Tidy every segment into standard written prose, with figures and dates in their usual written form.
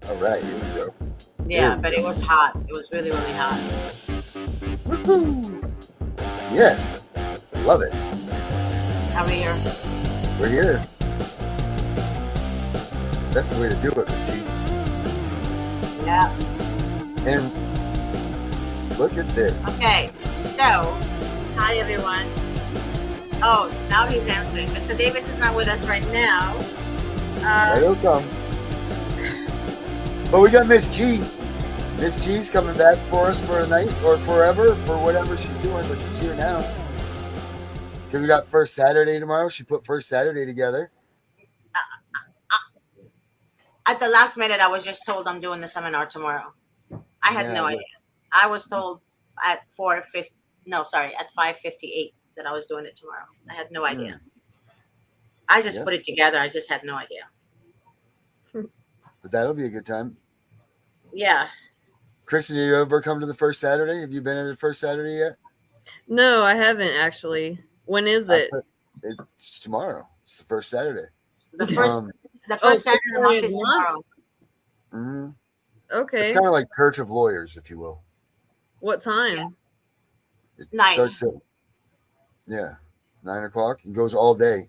All right, here we go. Yeah, but it was hot. It was really, really hot. Woohoo! Yes, love it. How are we here? We're here. That's the way to do it, Miss G. Yeah. And look at this. Okay, so, hi everyone. Oh, now he's answering. Mr. Davis is not with us right now. It'll come. But we got Miss G. Miss G's coming back for us for a night or forever for whatever she's doing, but she's here now. Because we got First Saturday tomorrow. She put First Saturday together. At the last minute, I was just told I'm doing the seminar tomorrow. I had no idea. I was told at 4:50. No, sorry, at 5:58 that I was doing it tomorrow. I had no idea. I just put it together. I just had no idea. But that'll be a good time. Yeah. Kristen, have you ever come to the First Saturday? Have you been at the First Saturday yet? No, I haven't actually. When is it? It's tomorrow. It's the first Saturday. The first Saturday of the month is tomorrow. Mm-hmm. Okay. It's kind of like Church of Lawyers, if you will. What time? Yeah. It starts at 9 o'clock and goes all day.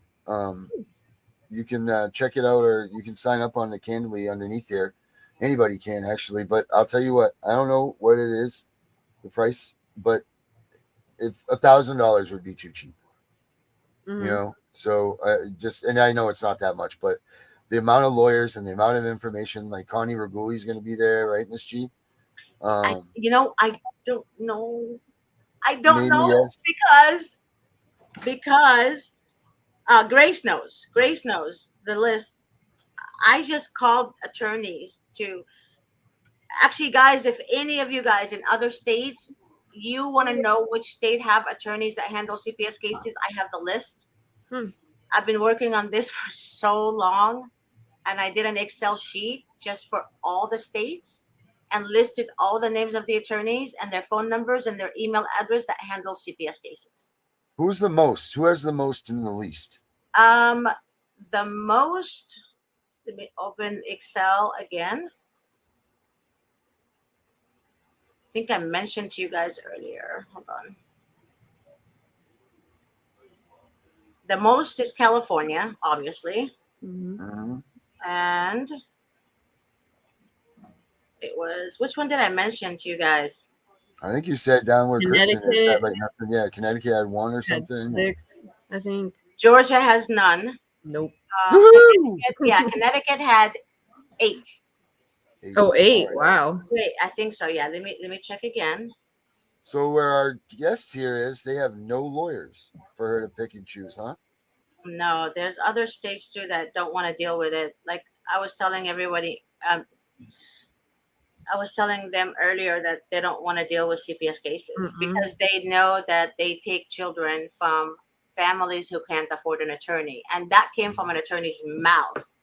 You can check it out, or you can sign up on the Candidly underneath there. Anybody can actually, but I'll tell you what, I don't know what it is, the price, but if $1,000 would be too cheap, you know. So and I know it's not that much, but the amount of lawyers and the amount of information, like Connie Reguli is going to be there, right, Miss G? I don't know. I don't know because Grace knows. Grace knows the list. I just called attorneys to actually, guys, if any of you guys in other states, you want to know which state have attorneys that handle CPS cases, I have the list. I've been working on this for so long, and I did an Excel sheet just for all the states and listed all the names of the attorneys and their phone numbers and their email address that handle CPS cases. Who's the most? Who has the most and the least? The most. Let me open Excel again. I think I mentioned to you guys earlier. Hold on. The most is California, obviously. And it was, which one did I mention to you guys? I think you said downward Connecticut. Connecticut had 1 or something. 6, I think. Georgia has none. Nope. Connecticut had 8. 8. Wow. Wait, I think so. Yeah, let me check again. So where our guest here is, they have no lawyers for her to pick and choose, huh? No, there's other states too that don't want to deal with it. Like I was telling everybody, I was telling them earlier that they don't want to deal with CPS cases because they know that they take children from families who can't afford an attorney. And that came from an attorney's mouth.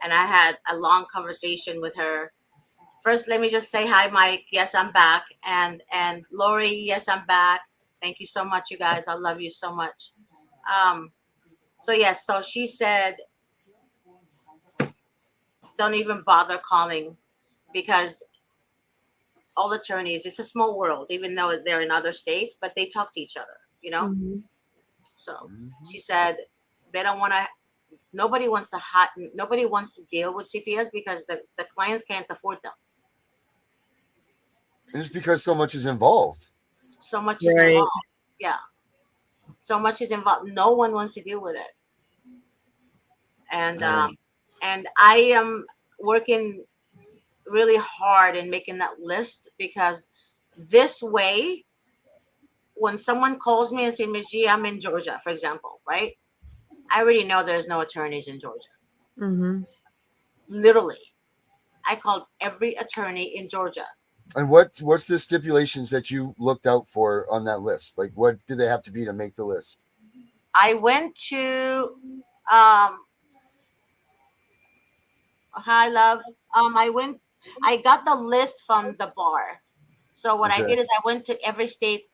And I had a long conversation with her. First, let me just say hi, Mike. Yes, I'm back. And Lori, yes, I'm back. Thank you so much, you guys. I love you so much. So she said, don't even bother calling because all attorneys, it's a small world, even though they're in other states, but they talk to each other, you know? So she said, they don't want to, nobody wants to deal with CPS because the clients can't afford them. It's because so much is involved. So much is involved. Yeah. So much is involved. No one wants to deal with it. And I am working really hard in making that list because this way, when someone calls me and says, Ms. G, I'm in Georgia, for example, right? I already know there's no attorneys in Georgia. Literally. I called every attorney in Georgia. And what's the stipulations that you looked out for on that list? Like, what do they have to be to make the list? I went to, hi, love. I got the list from the bar. So what I did is I went to every state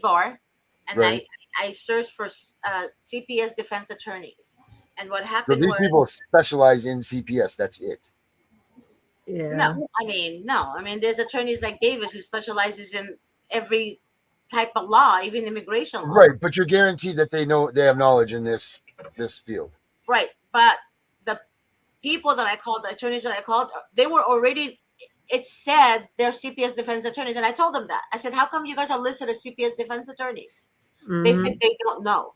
bar, and I searched for CPS defense attorneys. And what happened so these people specialize in CPS. That's it. Yeah. No, I mean, no. I mean, there's attorneys like Davis who specializes in every type of law, even immigration law. Right, but you're guaranteed that they have knowledge in this field. Right, but the people that I called, the attorneys that I called, they were already. It said they're CPS defense attorneys, and I told them that. I said, "How come you guys are listed as CPS defense attorneys?" They said they don't know.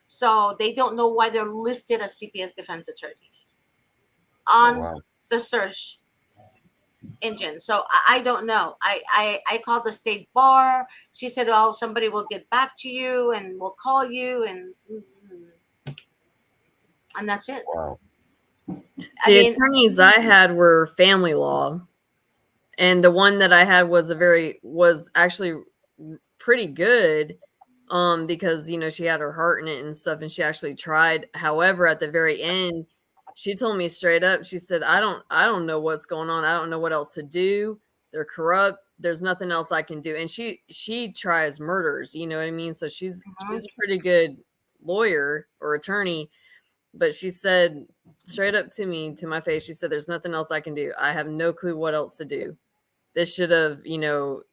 So they don't know why they're listed as CPS defense attorneys on the search engine. So I don't know. I called the state bar. She said, "Oh, somebody will get back to you and will call you," and that's it. Wow. The attorneys I had were family law, and the one that I had was actually pretty good, because she had her heart in it and stuff, and she actually tried. However, at the very end, she told me straight up. She said, "I don't know what's going on. I don't know what else to do. They're corrupt. There's nothing else I can do." And she tries murders. You know what I mean? So she's a pretty good lawyer or attorney. But she said straight up to me, to my face, she said, "There's nothing else I can do. I have no clue what else to do. This should have, your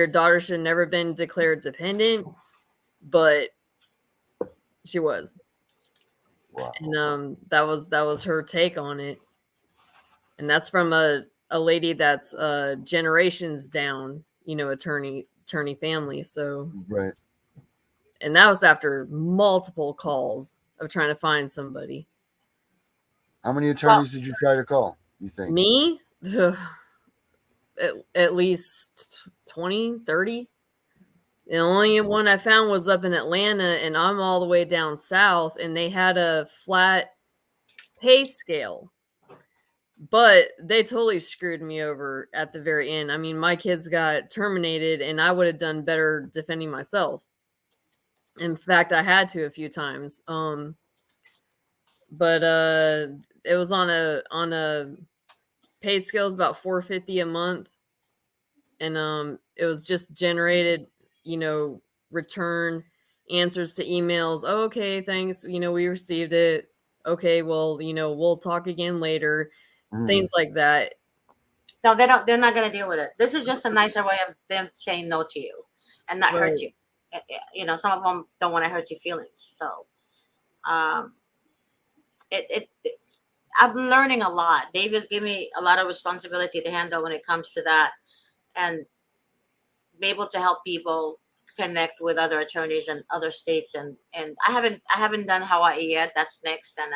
daughter should have never been declared dependent," but she was. Wow. And that was her take on it. And that's from a lady that's generations down, attorney family. So right. And that was after multiple calls of trying to find somebody. How many attorneys did you try to call, you think? Me? At least 20, 30. The only one I found was up in Atlanta, and I'm all the way down south, and they had a flat pay scale. But they totally screwed me over at the very end. I mean, my kids got terminated, and I would have done better defending myself. In fact, I had to a few times. But it was on a pay scale, about $450 a month, and it was just generated, return answers to emails. "Oh, okay, thanks. We received it. Okay, well, we'll talk again later." Things like that. No, they don't. They're not going to deal with it. This is just a nicer way of them saying no to you and not hurt you. Some of them don't want to hurt your feelings. So, I'm learning a lot. Davis gave me a lot of responsibility to handle when it comes to that, and be able to help people connect with other attorneys in other states. And I haven't done Hawaii yet. That's next, and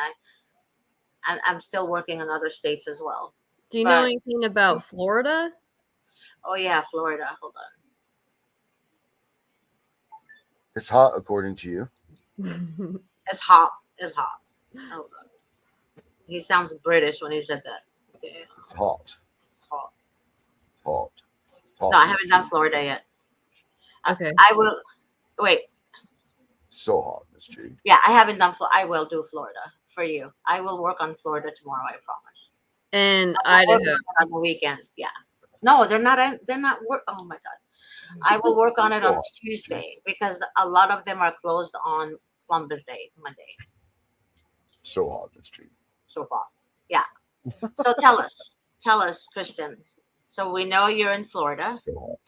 I'm still working on other states as well. Do you know anything about Florida? Oh yeah, Florida. Hold on. It's hot, according to you. It's hot. It's hot. Hold on. He sounds British when he said that. Yeah. It's hot. It's hot. Hot. No, I haven't done Florida yet. Okay. I will. Wait. So hot, Miss G. Yeah, I haven't done. I will do Florida for you. I will work on Florida tomorrow. I promise. And Idaho on the weekend. Yeah. No, they're not. They're not. Oh my God. I will work on it on Tuesday because a lot of them are closed on Columbus Day, Monday. So hot, Miss G. So far. Yeah. So tell us, Kristen. So we know you're in Florida. So hot.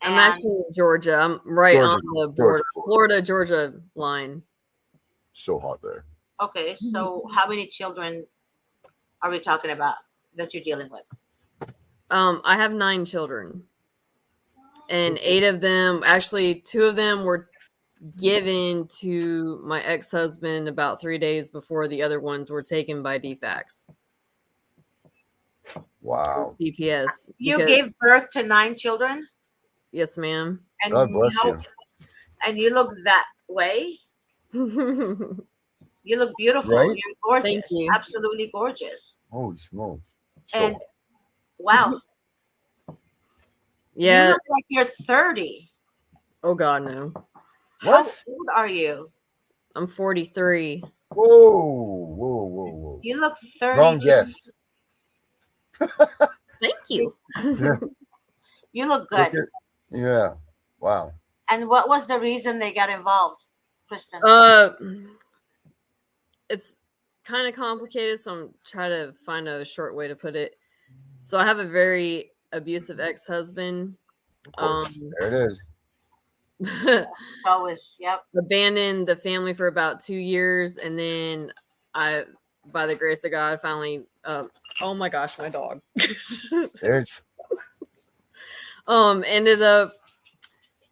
I'm actually in Georgia. I'm right on the border, Florida-Georgia line. So hot there. Okay, so how many children are we talking about that you're dealing with? I have 9 children, and 8 of them, actually 2 of them were given to my ex-husband about 3 days before the other ones were taken by DFACS. Wow. CPS. You gave birth to 9 children? Yes, ma'am. And God bless you. And you look that way? You look beautiful. Right? You're gorgeous. Thank you. Absolutely gorgeous. Holy smokes. And wow. Yeah. You look like you're 30. Oh God, no. How old are you? I'm 43. Whoa. You look 30. Wrong guess. Thank you. You look good. Yeah. Wow. And what was the reason they got involved, Kristen? It's kind of complicated, so I'm trying to find a short way to put it. So I have a very abusive ex-husband. Of course. There it is. It's always, yep. Abandoned the family for about 2 years, and then I, by the grace of God, finally oh my gosh, my dog. There's ended up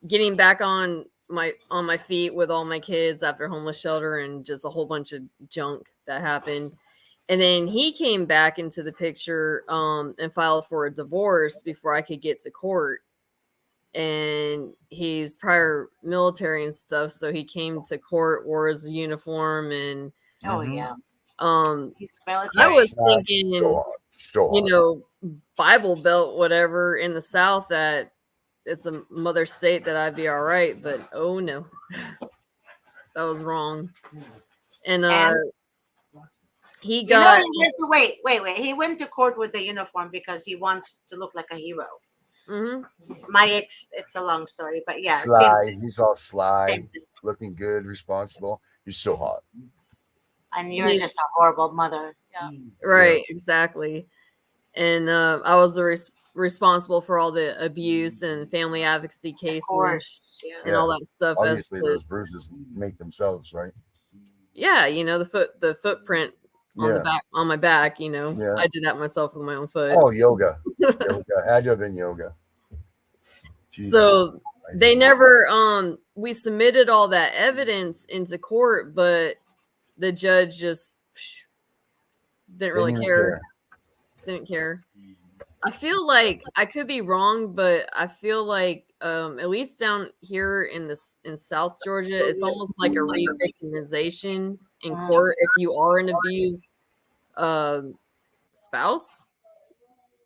getting back on my feet with all my kids after homeless shelter and just a whole bunch of junk that happened. And then he came back into the picture and filed for a divorce before I could get to court. And he's prior military and stuff, so he came to court, wore his uniform, and yeah. He's military. I was thinking, you know, Bible Belt, whatever, in the South, that it's a mother state, that I'd be all right, but oh no, that was wrong. And he got, he went to, wait. He went to court with the uniform because he wants to look like a hero. My ex, it's a long story, but yeah, sly. He's all sly, looking good, responsible. He's so hot. And you're just a horrible mother. Yeah. Right, exactly. And I was responsible for all the abuse and family advocacy cases, and all that stuff. Obviously, those bruises make themselves, right? Yeah, you know, the footprint on my back. You know, I did that myself with my own foot. Oh, yoga. Had to have been yoga. Jesus. So they never. We submitted all that evidence into court, but the judge just didn't really care. Didn't care. I feel like, I could be wrong, but I feel like at least down here in South Georgia, it's almost like a re-victimization in court if you are an abused spouse.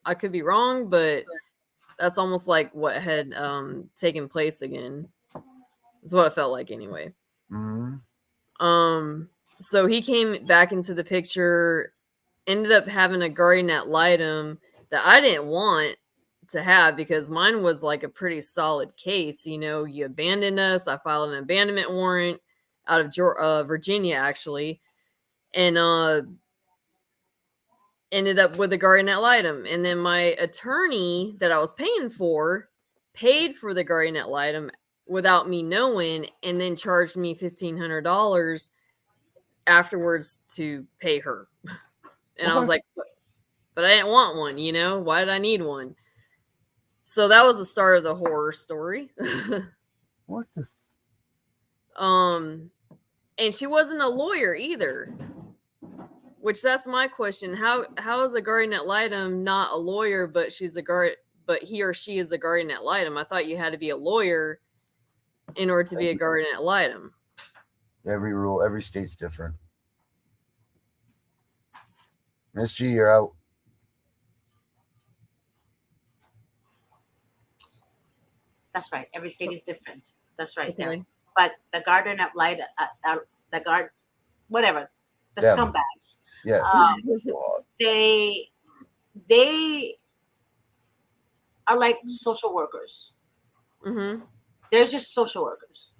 I could be wrong, but that's almost like what had taken place again. That's what I felt like anyway. So he came back into the picture, ended up having a guardian ad litem that I didn't want to have, because mine was like a pretty solid case. You know, you abandoned us. I filed an abandonment warrant out of Virginia, actually, and ended up with a guardian ad litem. And then my attorney that I was paying for paid for the guardian ad litem without me knowing, and then charged me $1,500 afterwards to pay her. And I was like, but I didn't want one, you know? Why did I need one? So that was the start of the horror story. What the? And she wasn't a lawyer either. Which, that's my question. How is a guardian ad litem not a lawyer, but but he or she is a guardian ad litem? I thought you had to be a lawyer in order to be a guardian ad litem. Every state's different. Miss G, you're out. That's right. Every state is different. That's right. Okay. There. But the guardian ad litem, whatever, the scumbags. Yeah. They are like social workers. They're just social workers,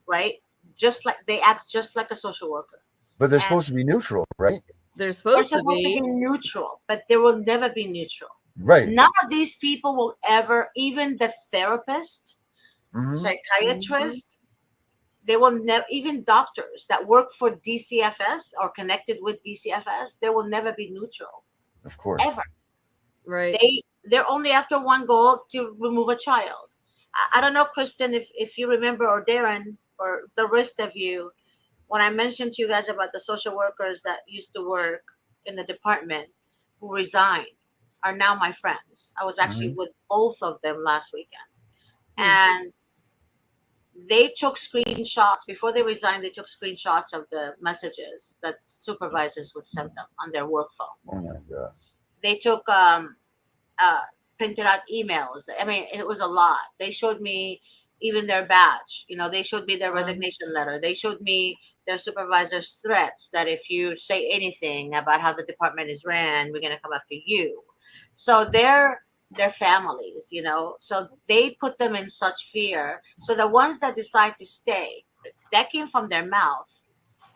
right? Just like they act just like a social worker. But they're supposed to be neutral, right? They're supposed to be neutral, but they will never be neutral. Right. None of these people will ever, even the therapist, psychiatrist, they will never, even doctors that work for DCFS or connected with DCFS, they will never be neutral. Of course. Ever. Right. They're only after one goal, to remove a child. I don't know, Kristen, if you remember, or Darren, or the rest of you, when I mentioned to you guys about the social workers that used to work in the department who resigned, are now my friends. I was actually with both of them last weekend. And they took screenshots before they resigned. They took screenshots of the messages that supervisors would send them on their work phone. Oh my God. They took printed out emails. I mean, it was a lot. They showed me even their badge. You know, they showed me their resignation letter. They showed me their supervisor's threats that if you say anything about how the department is ran, we're going to come after you. So they're families, you know, so they put them in such fear. So the ones that decide to stay, that came from their mouth.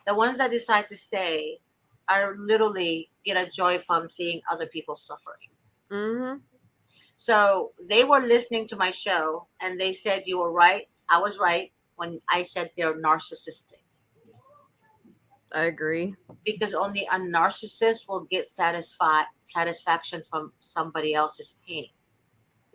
The ones that decide to stay are literally get a joy from seeing other people suffering. Mm-hmm. So they were listening to my show and they said, you were right. I was right when I said they're narcissistic. I agree. Because only a narcissist will get satisfaction from somebody else's pain.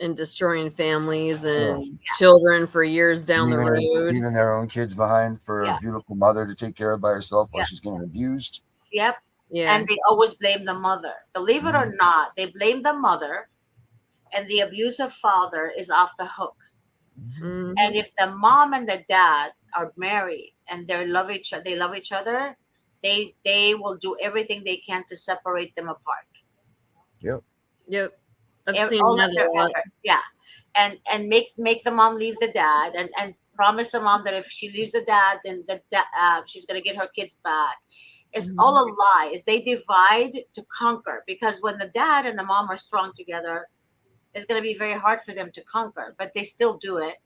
And destroying families and Yeah. children for years down the road. Leaving their own kids behind for a beautiful mother to take care of by herself while she's getting abused. Yep. Yeah. And they always blame the mother. Believe it or not, they blame the mother, and the abusive father is off the hook. Mm-hmm. And if the mom and the dad are married and they love each other, they will do everything they can to separate them apart. Yep. I've seen All that of their a lot. effort. Yeah. And make the mom leave the dad, and promise the mom that if she leaves the dad, then she's gonna get her kids back. It's all a lie. Is they divide to conquer, because when the dad and the mom are strong together, it's gonna be very hard for them to conquer. But they still do it.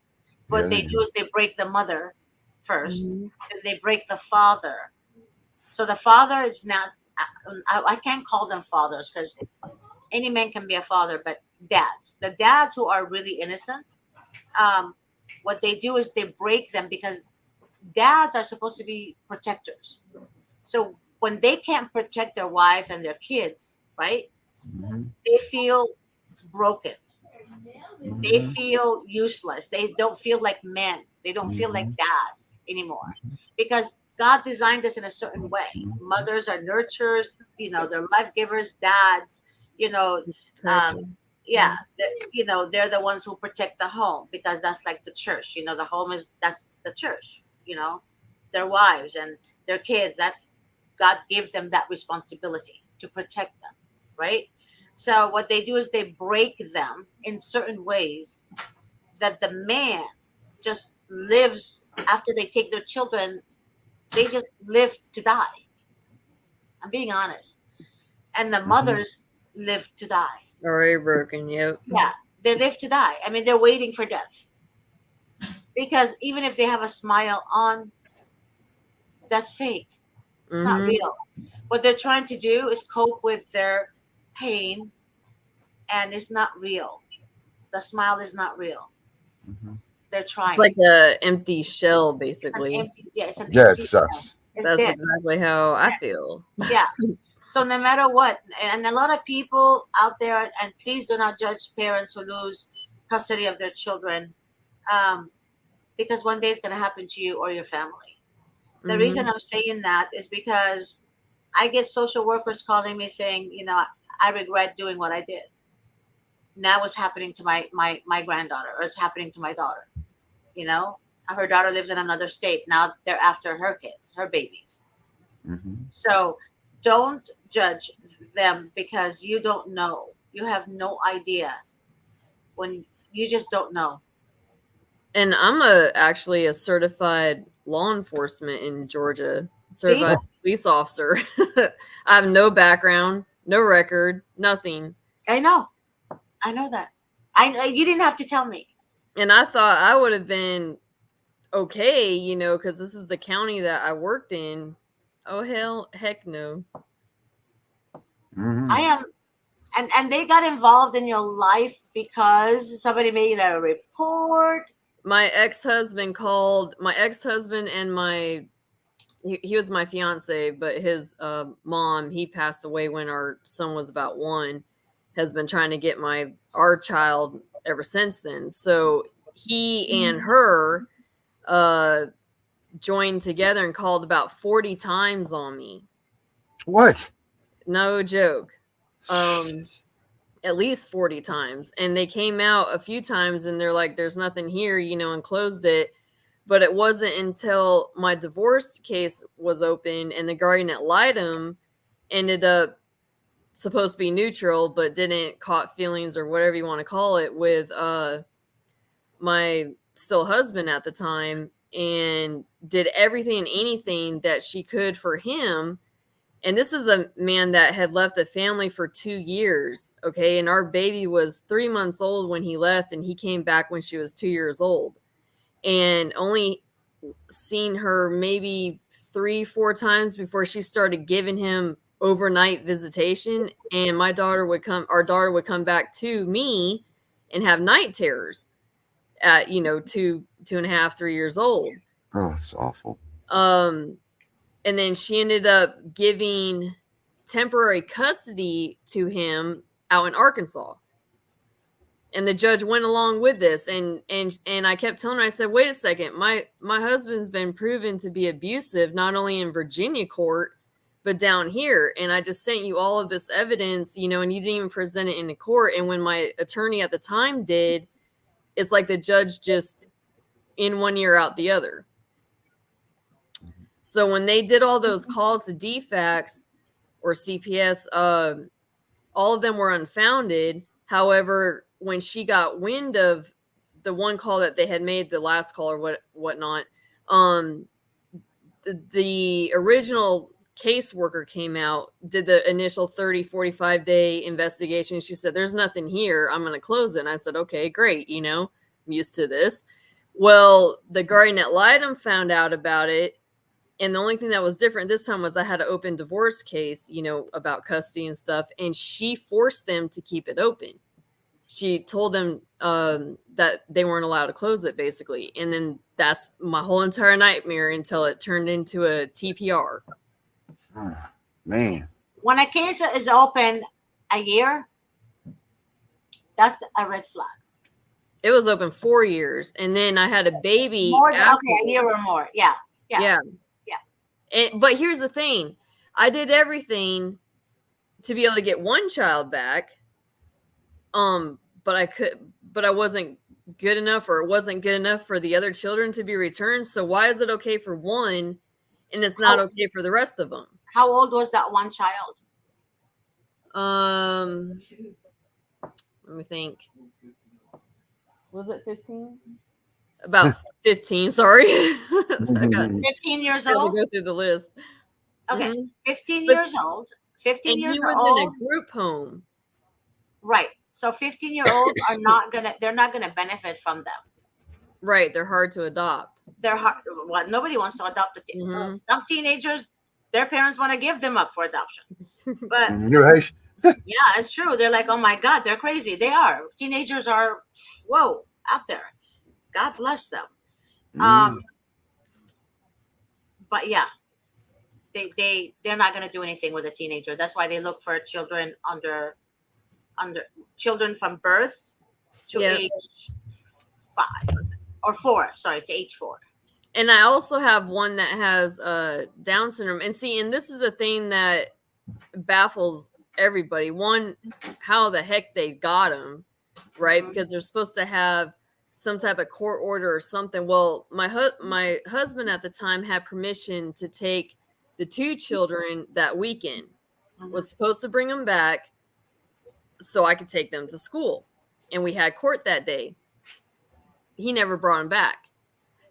What they do is they break the mother first, and they break the father. So the father is not. I can't call them fathers because any man can be a father, but the dads who are really innocent, what they do is they break them, because dads are supposed to be protectors. So when they can't protect their wife and their kids, right, they feel broken. They feel useless. They don't feel like men. They don't feel like dads anymore, because God designed us in a certain way. Mothers are nurturers, they're life givers. Dads, they're the ones who protect the home, because that's like the church. The home that's the church. Their wives and their kids. That's God gave them that responsibility to protect them, right? So what they do is they break them in certain ways that the man just lives after they take their children. They just live to die. I'm being honest. And the mothers live to die. Already broken, yep. Yeah, they live to die. I mean, they're waiting for death. Because even if they have a smile on, that's fake. It's not real. What they're trying to do is cope with their pain, and it's not real. The smile is not real. They're trying. It's like an empty shell, basically. It's an empty it sucks. That's dead. Exactly how I feel. Yeah. So no matter what, and a lot of people out there, and please do not judge parents who lose custody of their children, because one day it's going to happen to you or your family. The reason I'm saying that is because I get social workers calling me saying, I regret doing what I did. Now it's happening to my granddaughter, or it's happening to my daughter. Her daughter lives in another state. Now they're after her kids, her babies. So don't judge them, because you don't know. You have no idea. When you just don't know. And I'm actually a certified law enforcement in Georgia. Certified police officer. I have no background, no record, nothing. I know that. You didn't have to tell me. And I thought I would have been okay, because this is the county that I worked in. Oh, heck no. I am. And they got involved in your life because somebody made a report. My ex-husband and he was my fiance, but his mom, he passed away when our son was about 1, has been trying to get our child ever since then. So he and her joined together and called about 40 times on me. What? No joke. At least 40 times. And they came out a few times and they're like, there's nothing here, and closed it. But it wasn't until my divorce case was open and the guardian ad litem ended up supposed to be neutral, but didn't caught feelings or whatever you want to call it with my still husband at the time, and did everything and anything that she could for him. And this is a man that had left the family for 2 years. Okay. And our baby was 3 months old when he left, and he came back when she was 2 years old, and only seen her maybe 3-4 times before she started giving him overnight visitation, and our daughter would come back to me and have night terrors at 2.5, 3 years old. Oh, it's awful. And then she ended up giving temporary custody to him out in Arkansas. And the judge went along with this, and I kept telling her, I said, wait a second, my husband's been proven to be abusive, not only in Virginia court, but down here. And I just sent you all of this evidence, and you didn't even present it in the court. And when my attorney at the time did, it's like the judge just in one ear out the other. So when they did all those calls to DFACS or CPS, all of them were unfounded. However, when she got wind of the one call that they had made, the last call or whatnot, the original caseworker came out, did the initial 30, 45-day investigation. She said, there's nothing here. I'm going to close it. And I said, okay, great. I'm used to this. Well, the guardian ad litem found out about it. And the only thing that was different this time was I had an open divorce case, about custody and stuff. And she forced them to keep it open. She told them that they weren't allowed to close it, basically. And then that's my whole entire nightmare until it turned into a TPR. Oh, man. When a case is open a year, that's a red flag. It was open 4 years. And then I had a baby. Okay, a year or more. Yeah. But here's the thing. I did everything to be able to get one child back. But I wasn't good enough, or it wasn't good enough for the other children to be returned. So why is it okay for one and it's not okay for the rest of them? How old was that one child? Let me think. Was it 15? About 15, sorry. I got 15 years to old? go through the list. Okay, Mhm. 15 years old. 15 And years he was old. in a group home. Right. So 15-year-olds they're not gonna benefit from them. Right. They're hard to adopt. They're hard. Well, nobody wants to adopt some teenagers. Their parents want to give them up for adoption. But Right. yeah, it's true. They're like, oh my God, they're crazy. They are. Teenagers are, whoa, out there. God bless them. But yeah, they're not going to do anything with a teenager. That's why they look for children under children from birth to age 5 or 4. Sorry, to age 4. And I also have one that has Down syndrome. And this is a thing that baffles everybody. One, how the heck they got him, right? Because they're supposed to have some type of court order or something. Well, my husband at the time had permission to take the 2 children that weekend. Was supposed to bring them back so I could take them to school. And we had court that day. He never brought them back.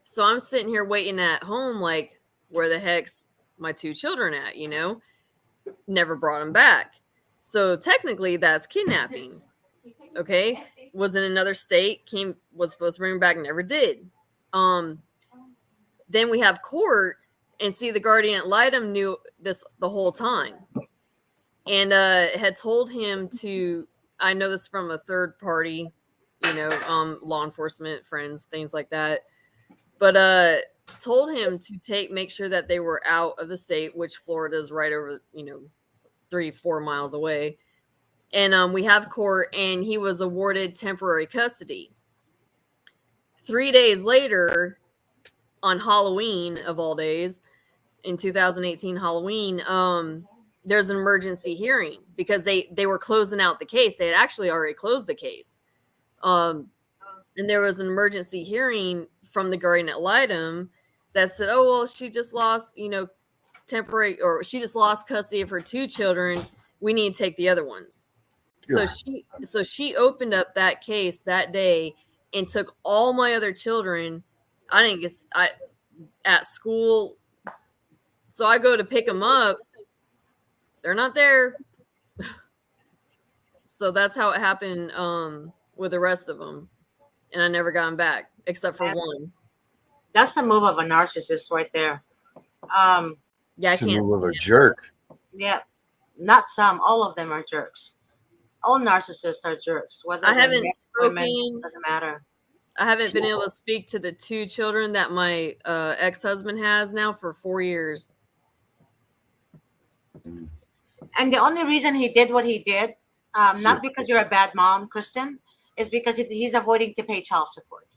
So I'm sitting here waiting at home like, where the heck's my 2 children at, Never brought them back. So technically that's kidnapping. Okay? Was in another state, was supposed to bring them back, never did. Then we have court, and see, the guardian ad litem knew this the whole time. And had told him to, I know this from a third party, law enforcement friends, things like that. But told him to make sure that they were out of the state, which Florida is right over, 3-4 miles away. And we have court, and he was awarded temporary custody. 3 days later, on Halloween of all days, in 2018 Halloween, there's an emergency hearing because they were closing out the case. They had actually already closed the case. And there was an emergency hearing from the guardian ad litem that said, oh, well, she just lost, she just lost custody of her 2 children. We need to take the other ones. Yeah. So she opened up that case that day and took all my other children. At school. So I go to pick them up. They're not there. So that's how it happened with the rest of them. And I never got them back except for one. That's the move of a narcissist right there. Yeah, I can't. Move of a jerk. Yeah. not some, all of them are jerks. All narcissists are jerks. Whether I they're haven't men, women, spoken. doesn't matter. I haven't been able to speak to the 2 children that my ex-husband has now for 4 years. And the only reason he did what he did, not because you're a bad mom, Kristen, is because he's avoiding to pay child support.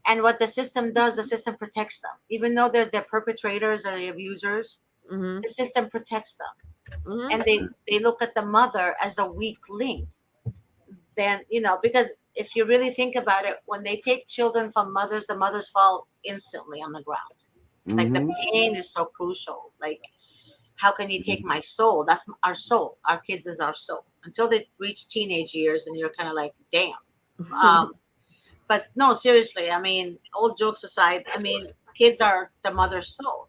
And what the system does, the system protects them. Even though they're the perpetrators or the abusers, the system protects them. And they look at the mother as a weak link. Then, because if you really think about it, when they take children from mothers, the mothers fall instantly on the ground. Like the pain is so crucial. Like, how can you take my soul? That's our soul. Our kids is our soul. Until they reach teenage years, and you're kind of like, damn. But no, seriously. I mean, all jokes aside, I mean, kids are the mother's soul,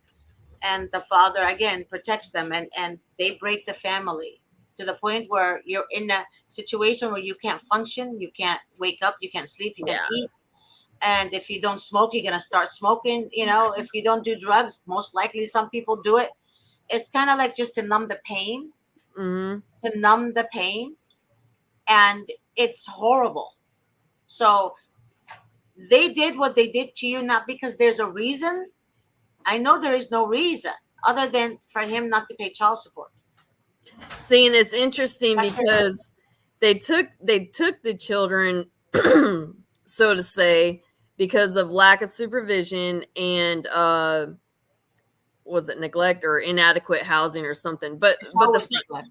and the father again protects them, and they break the family to the point where you're in a situation where you can't function, you can't wake up, you can't sleep, you can't eat. And if you don't smoke, you're gonna start smoking. If you don't do drugs, most likely some people do it. It's kind of like just to numb the pain, and it's horrible. So they did what they did to you, not because there's a reason. I know there is no reason other than for him not to pay child support. See, and it's interesting because they took the children, so to say, because of lack of supervision and was it neglect or inadequate housing or something? But neglect,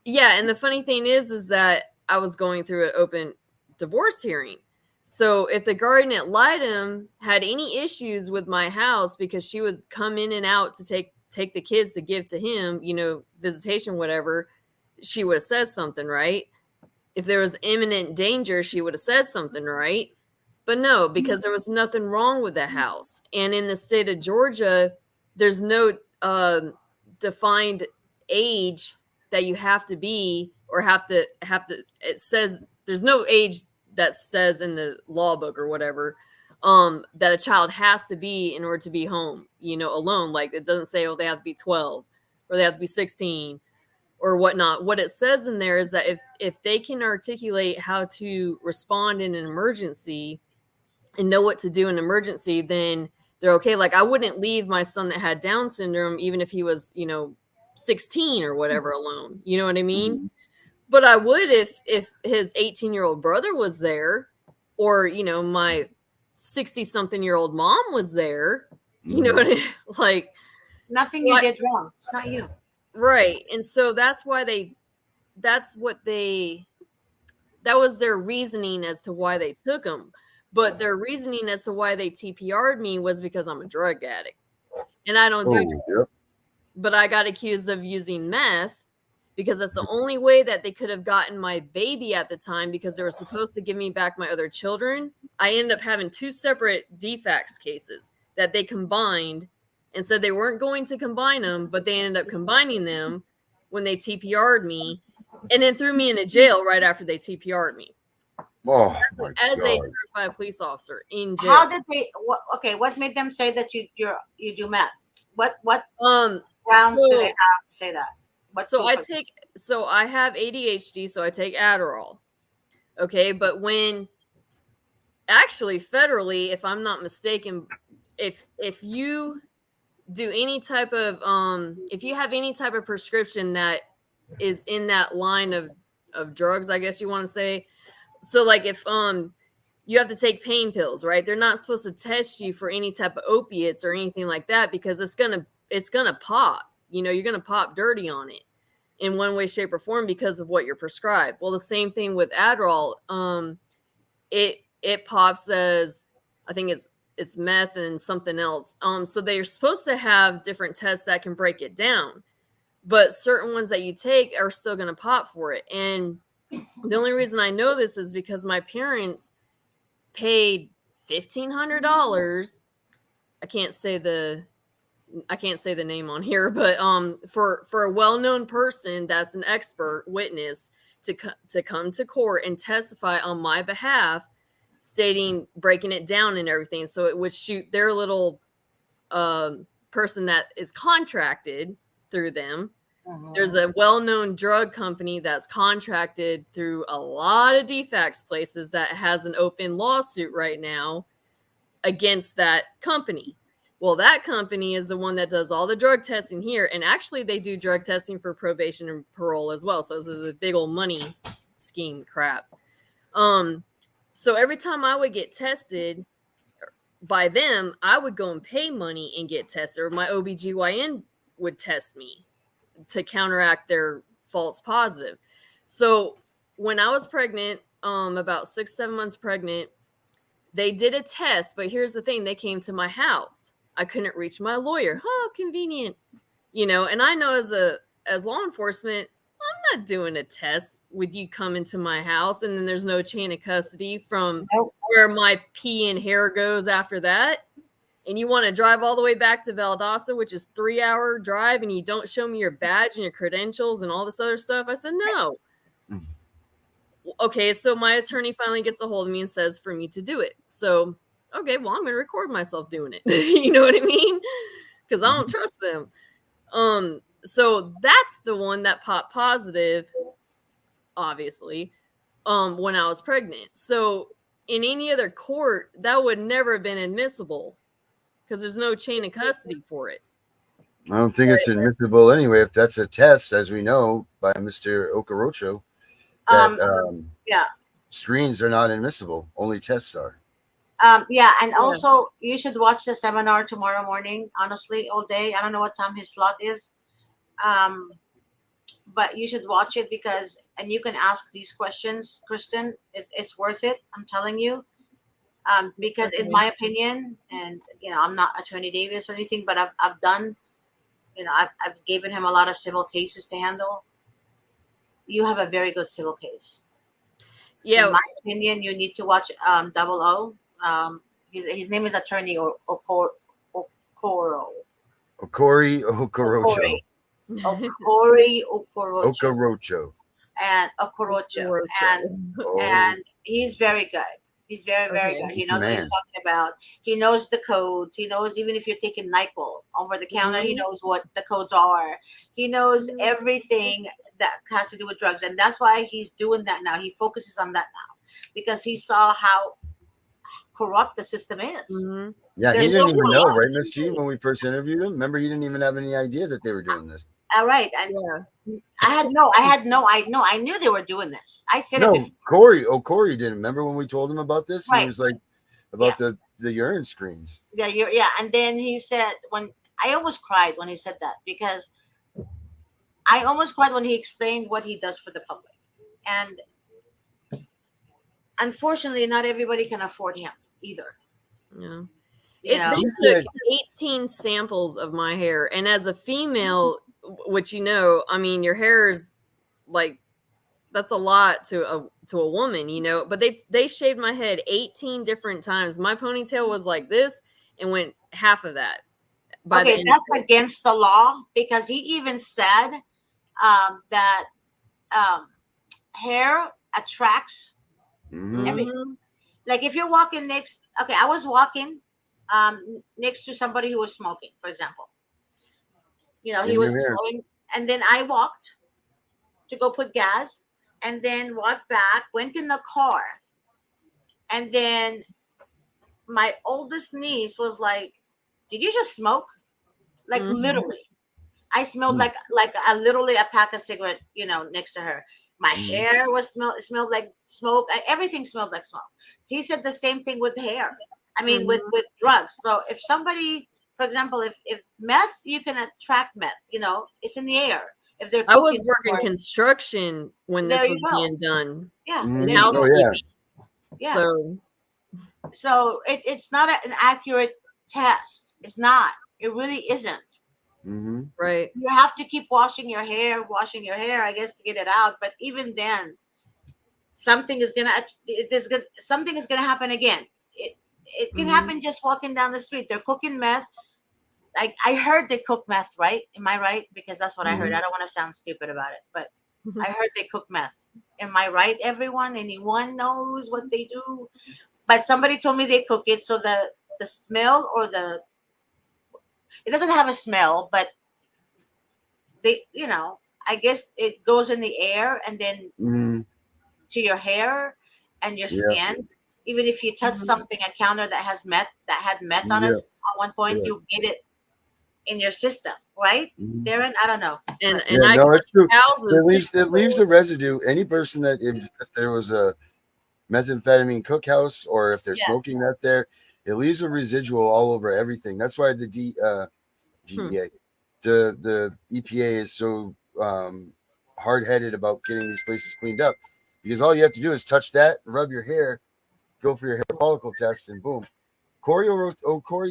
yeah. And the funny thing is that I was going through an open divorce hearing. So if the guardian ad litem had any issues with my house because she would come in and out to take the kids to give to him, visitation, whatever, she would have said something, right? If there was imminent danger, she would have said something, right? But no, because there was nothing wrong with the house. And in the state of Georgia, there's no defined age that you have to be or have to. It says there's no age that says in the law book or whatever that a child has to be in order to be home, alone. Like it doesn't say, they have to be 12 or they have to be 16 or whatnot. What it says in there is that if they can articulate how to respond in an emergency and know what to do in an emergency, then they're okay. Like I wouldn't leave my son that had Down syndrome, even if he was, 16 or whatever, alone. You know what I mean? But I would if his 18-year-old brother was there, or my 60-something-year-old mom was there. You know what I mean? Like nothing you did wrong. It's not you, right? And so that was their reasoning as to why they took him. But their reasoning as to why they TPR'd me was because I'm a drug addict, and I don't do drugs. But I got accused of using meth. Because that's the only way that they could have gotten my baby at the time, because they were supposed to give me back my other children. I ended up having 2 separate DFACS cases that they combined and said they weren't going to combine them, but they ended up combining them when they TPR'd me and then threw me into jail right after they TPR'd me. Oh, as a certified police officer in jail. How did they? What made them say that you do meth? What grounds do they have to say that? So I have ADHD, so I take Adderall. Okay, but actually federally, if I'm not mistaken, if you do any type of if you have any type of prescription that is in that line of drugs, I guess you want to say. So like if you have to take pain pills, right? They're not supposed to test you for any type of opiates or anything like that, because it's gonna pop. You're gonna pop dirty on it in one way, shape, or form because of what you're prescribed. Well, the same thing with Adderall. It pops as, I think it's meth and something else. So they're supposed to have different tests that can break it down, but certain ones that you take are still going to pop for it. And the only reason I know this is because my parents paid $1,500. I can't say the name on here, but for a well-known person that's an expert witness to come to court and testify on my behalf, stating, breaking it down and everything, so it would shoot their little person that is contracted through them There's a well-known drug company that's contracted through a lot of DFACS places that has an open lawsuit right now against that company. Well, that company is the one that does all the drug testing here. And actually, they do drug testing for probation and parole as well. So this is a big old money scheme crap. So every time I would get tested by them, I would go and pay money and get tested, or my OBGYN would test me to counteract their false positive. So when I was pregnant, about 6-7 months pregnant, they did a test, but here's the thing, they came to my house. I couldn't reach my lawyer. Oh, convenient. And I know as law enforcement, I'm not doing a test with you coming to my house and then there's no chain of custody from where my pee and hair goes after that. And you want to drive all the way back to Valdosta, which is 3-hour drive, and you don't show me your badge and your credentials and all this other stuff. I said, no. Okay, so my attorney finally gets a hold of me and says for me to do it. So, okay, well, I'm going to record myself doing it. You know what I mean? Because I don't trust them. So that's the one that popped positive, obviously, when I was pregnant. So in any other court, that would never have been admissible because there's no chain of custody for it. I don't think it's admissible anyway. If that's a test, as we know by Mr. Okorocho, that screens are not admissible. Only tests are. And also you should watch the seminar tomorrow morning, honestly, all day. I don't know what time his slot is. But you should watch it and you can ask these questions, Kristen. It's worth it. I'm telling you. Because in my opinion, and I'm not Attorney Davis or anything, but I've done, I've given him a lot of civil cases to handle. You have a very good civil case. Yeah. In my opinion, you need to watch Double O. His name is Attorney Okoro. Okori Okorocho. Okori Okorocho. Okorocho. And he's very good. He's very, very good. He knows what he's talking about. He knows the codes. He knows even if you're taking NyQuil over the counter, he knows what the codes are. He knows everything that has to do with drugs. And that's why he's doing that now. He focuses on that now because he saw how corrupt the system is. Yeah, he didn't even know, right, Miss G, when we first interviewed him? Remember, he didn't even have any idea that they were doing this. All right. I knew they were doing this. I said it before. Corey didn't. Remember when we told him about this? Right. He was like, about the urine screens. Yeah. And then he said, I almost cried when he said that, because I almost cried when he explained what he does for the public. And unfortunately, not everybody can afford him either. Yeah. They took 18 samples of my hair. And as a female, which I mean, your hair is like, that's a lot to a woman, but they shaved my head 18 different times. My ponytail was like this and went half of that. That's against the law, because he even said that hair attracts everything. Like if you're walking I was walking next to somebody who was smoking, for example. He was going, and then I walked to go put gas, and then walked back, went in the car, and then my oldest niece was like, "Did you just smoke?" Like literally, I smelled like literally a pack of cigarette, next to her. My hair smelled like smoke. Everything smelled like smoke. He said the same thing with hair. I mean, with drugs. So if somebody, for example, if meth, you can attract meth. It's in the air. If they're I was working construction when this was being done. Yeah. So it's not an accurate test. It's not. It really isn't. Right. You have to keep washing your hair, I guess, to get it out. But even then, something is gonna happen again. It can happen just walking down the street. They're cooking meth. I heard they cook meth, right? Am I right? Because that's what I heard. I don't want to sound stupid about it, but I heard they cook meth. Am I right, everyone? Anyone knows what they do? But somebody told me they cook it, so the smell or it doesn't have a smell, but they, I guess it goes in the air and then Mm-hmm. to your hair and your Yeah. skin. Even if you touch something, a counter that had meth on it Yeah. at one point, Yeah. you get it in your system, right? Mhm. Darren, I don't know. And Yeah, I no, clean it's true. houses It leaves a residue. Any person that if there was a methamphetamine cookhouse or if they're Yeah. smoking meth there, it leaves a residual all over everything. That's why the DEA, the EPA is so hard headed about getting these places cleaned up, because all you have to do is touch that, rub your hair, go for your hair follicle test, and boom. Corey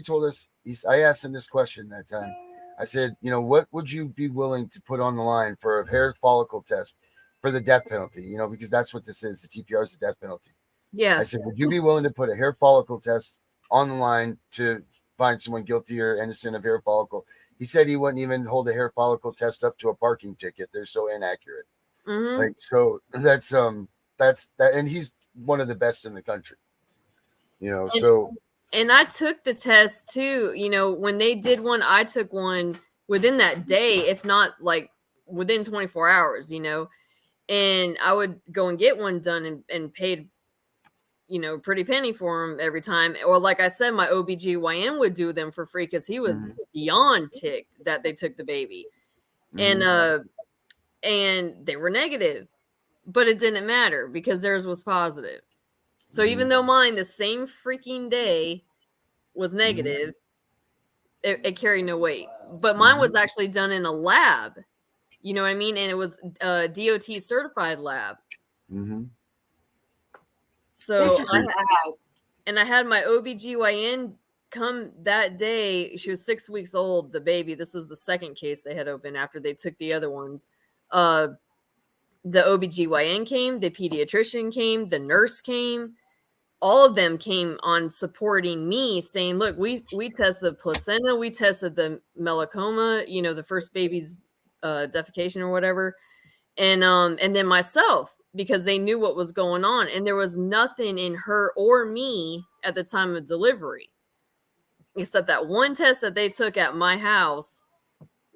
told us. I asked him this question that time. I said, what would you be willing to put on the line for a hair follicle test for the death penalty? Because that's what this is. The TPR is the death penalty. Yeah. I said, would you be willing to put a hair follicle test on the line to find someone guilty or innocent of hair follicle? He said he wouldn't even hold a hair follicle test up to a parking ticket. They're so inaccurate. Mm-hmm. So that's that, and he's one of the best in the country. And I took the test too. When they did one, I took one within that day, if not like within 24 hours, and I would go and get one done and paid, pretty penny for them every time. Or like I said, my OBGYN would do them for free because he was beyond ticked that they took the baby. And they were negative, but it didn't matter because theirs was positive. So even though mine the same freaking day was negative, it carried no weight. But mine was actually done in a lab. You know what I mean? And it was a DOT certified lab. So I had my OBGYN come that day. She was 6 weeks old, the baby. This was the second case they had open after they took the other ones. The OBGYN came, the pediatrician came, the nurse came. All of them came on supporting me, saying, look, we tested the placenta, we tested the melanoma, the first baby's defecation or whatever. And then myself, because they knew what was going on. And there was nothing in her or me at the time of delivery, except that one test that they took at my house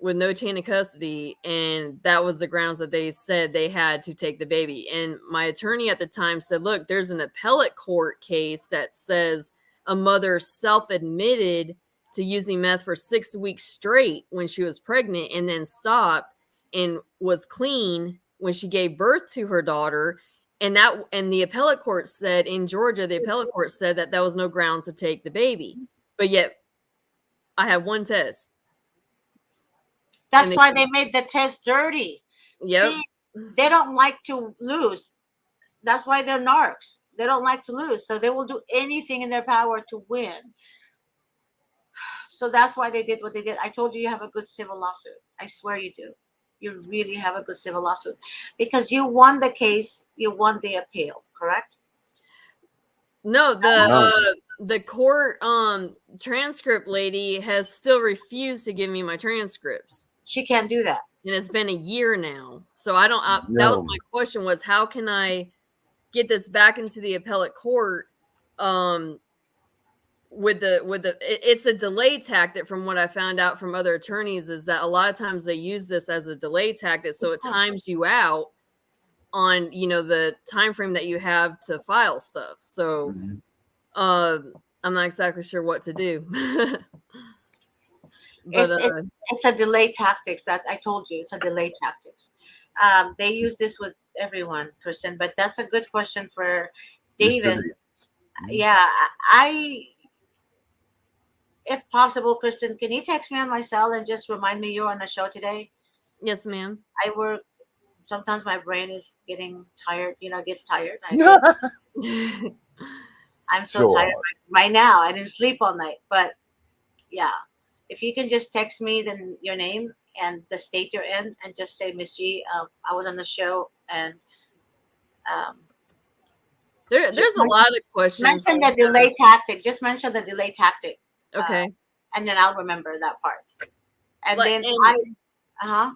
with no chain of custody. And that was the grounds that they said they had to take the baby. And my attorney at the time said, look, there's an appellate court case that says a mother self-admitted to using meth for 6 weeks straight when she was pregnant and then stopped and was clean when she gave birth to her daughter. And the appellate court said in Georgia, the appellate court said that was no grounds to take the baby. But yet I had one test. That's why they made the test dirty. Yep. See, they don't like to lose. That's why they're narcs. They don't like to lose. So they will do anything in their power to win. So that's why they did what they did. I told you have a good civil lawsuit. I swear you do. You really have a good civil lawsuit. Because you won the case. You won the appeal, correct? No, the court transcript lady has still refused to give me my transcripts. She can't do that. And it's been a year now. So that was my question, was how can I get this back into the appellate court it's a delay tactic from what I found out from other attorneys, is that a lot of times they use this as a delay tactic, so it times you out on the time frame that you have to file stuff. So I'm not exactly sure what to do. But it's a delay tactics that I told you. It's a delay tactics. They use this with everyone, Kristen, but that's a good question for Davis. Yeah, if possible, Kristen, can you text me on my cell and just remind me you're on the show today? Yes, ma'am. I work. Sometimes my brain is getting tired. Gets tired. I'm so tired right now. I didn't sleep all night, but yeah. If you can just text me then your name and the state you're in, and just say, Miss G, I was on the show, and there's a lot of questions. Mention the delay tactic. Just mention the delay tactic. Okay. And then I'll remember that part. And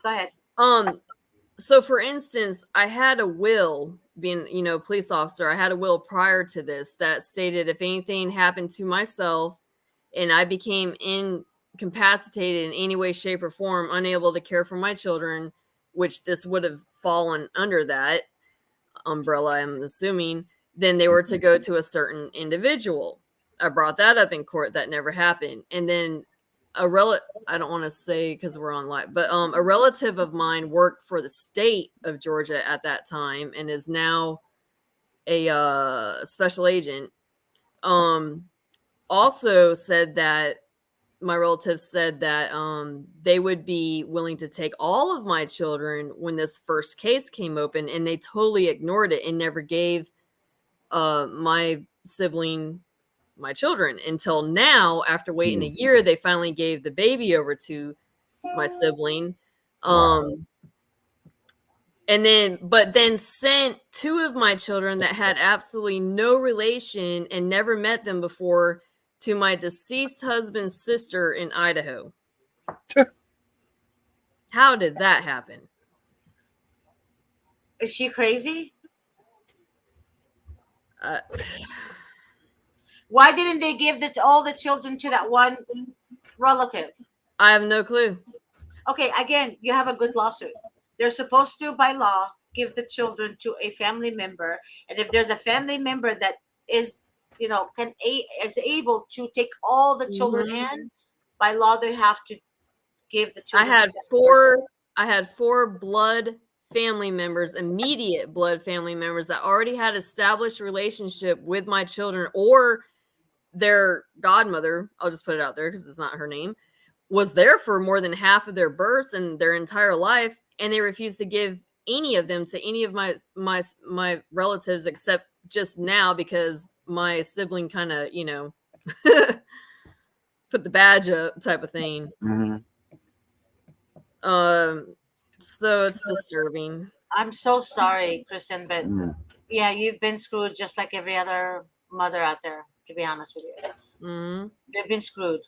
go ahead. So for instance, I had a will, being, police officer, I had a will prior to this that stated if anything happened to myself and I became incapacitated in any way, shape, or form, unable to care for my children, which this would have fallen under that umbrella, I'm assuming, then they were to go to a certain individual. I brought that up in court. That never happened. And then I don't want to say because we're on live, but a relative of mine worked for the state of Georgia at that time and is now a special agent. Also said that my relatives said that they would be willing to take all of my children when this first case came open, and they totally ignored it and never gave my sibling my children until now. After waiting a year, they finally gave the baby over to my sibling. And then sent 2 of my children that had absolutely no relation and never met them before to my deceased husband's sister in Idaho. How did that happen? Is she crazy? Why didn't they give all the children to that one relative? I have no clue. Okay, again, you have a good lawsuit. They're supposed to, by law, give the children to a family member, and if there's a family member that is, is able to take all the children in, by law they have to give the children. I had 4 blood family members, immediate blood family members that already had established relationship with my children, or their godmother, I'll just put it out there because it's not her name, was there for more than half of their births and their entire life, and they refused to give any of them to any of my relatives except just now because my sibling kind of, put the badge up type of thing. So it's disturbing. I'm so sorry, Kristen, but yeah, you've been screwed just like every other mother out there, to be honest with you. They've been screwed.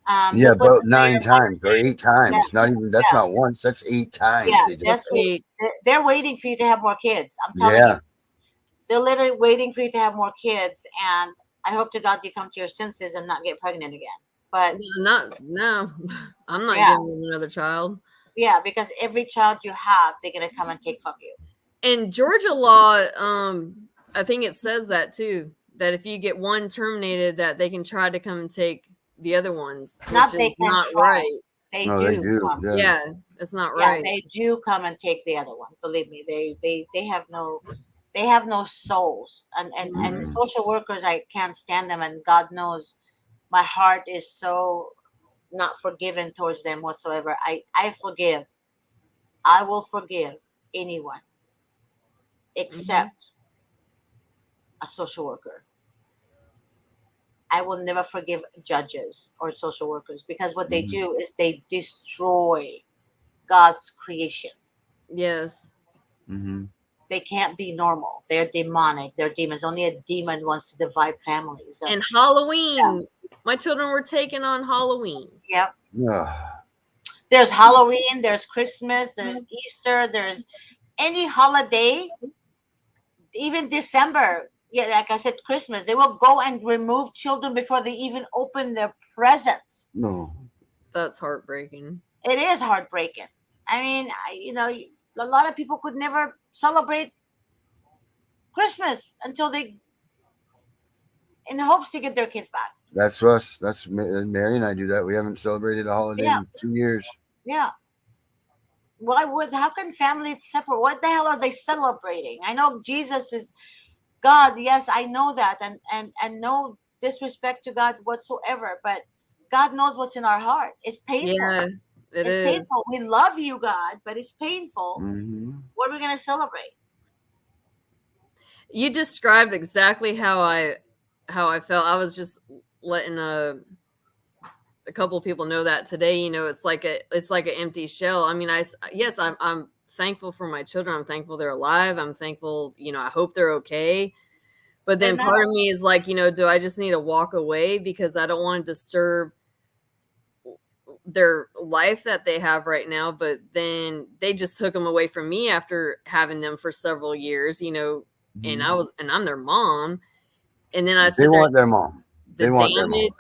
About 9 times or 8 times. Yeah. Not even, that's not once, that's 8 times. Yeah, that's 8. They're waiting for you to have more kids. I'm telling you. They're literally waiting for you to have more kids, and I hope to God you come to your senses and not get pregnant again. But no, I'm not getting another child. Yeah, because every child you have, they're gonna come and take from you. And Georgia law, I think it says that too, that if you get one terminated, that they can try to come and take the other ones. Not they can not try. Right. They do. Yeah, it's not right. They do come and take the other one. Believe me, they have no souls. And social workers, I can't stand them, and God knows my heart is so not forgiven towards them whatsoever. I forgive. I will forgive anyone except a social worker. I will never forgive judges or social workers because what they do is they destroy God's creation. Yes. They can't be normal. They're demonic. They're demons. Only a demon wants to divide families. So, and Halloween. Yeah. My children were taken on Halloween. Yep. There's Halloween. There's Christmas. There's Easter. There's any holiday. Even December. Yeah, like I said, Christmas. They will go and remove children before they even open their presents. No. That's heartbreaking. It is heartbreaking. I mean, a lot of people could never celebrate Christmas until they, in hopes to get their kids back. That's us. That's Mary and I do that. We haven't celebrated a holiday in 2 years. Yeah. How can families separate? What the hell are they celebrating? I know Jesus is God. Yes, I know that. And no disrespect to God whatsoever. But God knows what's in our heart. It's painful. Yeah, it's painful. We love you, God, but it's painful. What are we going to celebrate? You described exactly how I felt. I was just letting a couple of people know that today. It's like an empty shell. I mean, I'm thankful for my children. I'm thankful they're alive. I'm thankful, I hope they're okay. But then part of me is like, do I just need to walk away because I don't want to disturb their life that they have right now? But then they just took them away from me after having them for several years, and I'm their mom. And then they want their mom. They want their mom.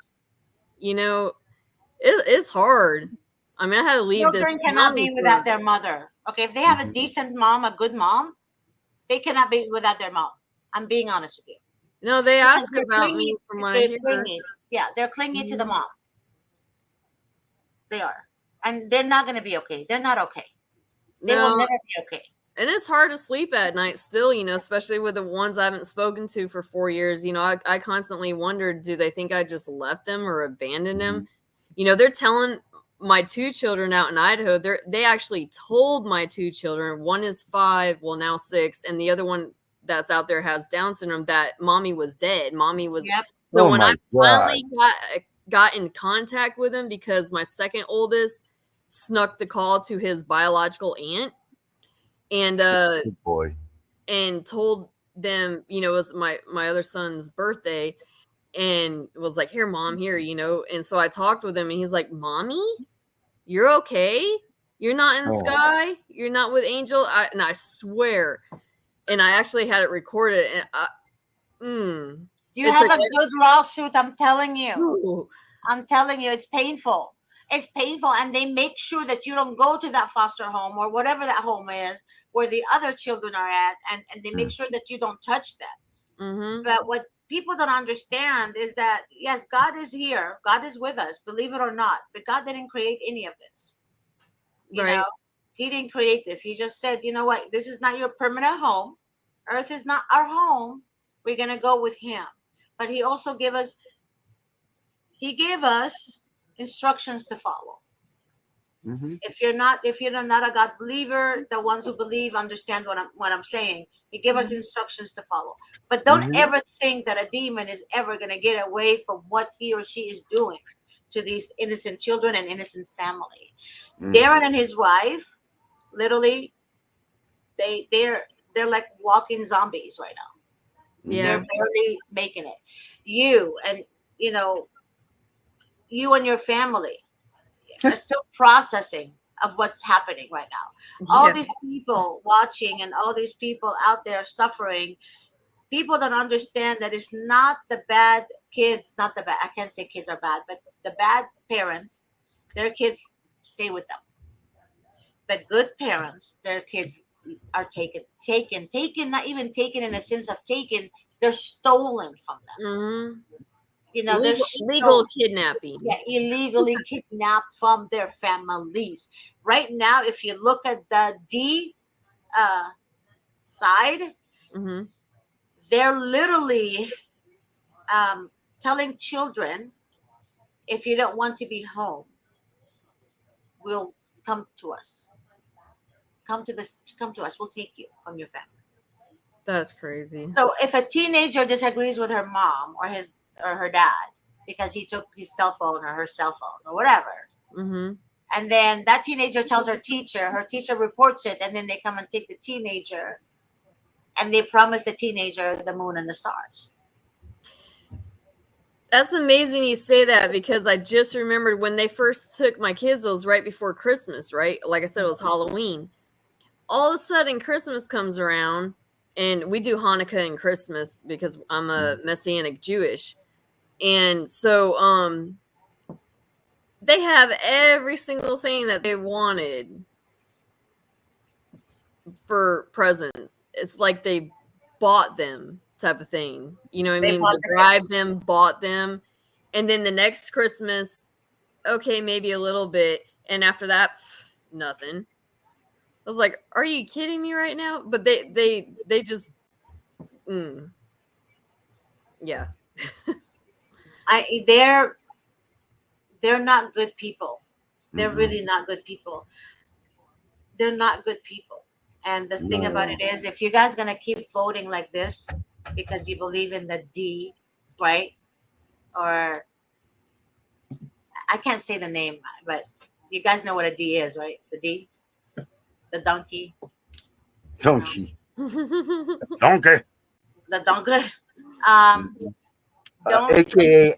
It's hard. I mean, I had to leave. Children cannot be without their mother. Okay, if they have a decent mom, a good mom, they cannot be without their mom. I'm being honest with you. No, they Because ask they're about clingy, me from what I they're hear. clingy. Yeah, they're clingy to the Mhm. mom. They are. And they're not going to be okay. They're not okay. They will No, never be okay. and it's hard to sleep at night still, you know, especially with the ones I haven't spoken to for 4 years. You know, I constantly wondered, do they think I just left them or abandoned them? You know, they're telling my 2 children out in Idaho, they actually told my 2 children, one is 5, well now 6, and the other one that's out there has Down syndrome, that mommy was dead. Mommy was Yep. So Oh when I my God. finally got in contact with him, because my second oldest snuck the call to his biological aunt and Good boy. and told them, you know, it was my other son's birthday, and was like, here mom, here, you know. And so I talked with him and he's like, mommy, you're okay, you're not in the sky, you're not with Angel. And I swear, and I actually had it recorded, and you have a good lawsuit. I'm telling you. Ooh. I'm telling you, it's painful. It's painful, and they make sure that you don't go to that foster home or whatever that home is where the other children are at, and they make sure that you don't touch them. Mm-hmm. But what people don't understand is that, yes, God is here. God is with us, believe it or not. But God didn't create any of this. You know, he didn't create this. He just said, you know what? This is not your permanent home. Earth is not our home. We're going to go with him. But he also gave us instructions to follow. If you're not a God believer, the ones who believe understand what I'm saying. He gave us instructions to follow. But don't ever think that a demon is ever going to get away from what he or she is doing to these innocent children and innocent family. Darren and his wife, literally, they're like walking zombies right now. Yeah. They're barely making it. You and your family are still processing of what's happening right now. All these people watching and all these people out there suffering, people don't understand that it's not the bad kids, not the bad, I can't say kids are bad, but the bad parents, their kids stay with them. The good parents, their kids are taken, not even taken in a sense of taken, they're stolen from them. Mm-hmm. You know, legal kidnapping. Yeah, illegally kidnapped from their families. Right now, if you look at the D side, they're literally telling children, if you don't want to be home, we'll come to us. Come to us. We'll take you from your family. That's crazy. So if a teenager disagrees with her mom or her dad because he took his cell phone or her cell phone or whatever, and then that teenager tells her teacher reports it, and then they come and take the teenager, and they promise the teenager the moon and the stars. That's amazing you say that, because I just remembered when they first took my kids, it was right before Christmas, right? Like I said, it was Halloween. All of a sudden, Christmas comes around, and we do Hanukkah and Christmas because I'm a Messianic Jewish. And so they have every single thing that they wanted for presents. It's like they bought them, type of thing. You know what I mean? They bribed them, bought them. And then the next Christmas, okay, maybe a little bit. And after that, nothing. I was like, are you kidding me right now? But they just, yeah. They're not good people. They're really not good people. They're not good people. And the thing about it is, if you guys gonna keep voting like this because you believe in the D, right? Or I can't say the name, but you guys know what a D is, right? The D, the donkey. Donkey. The donkey.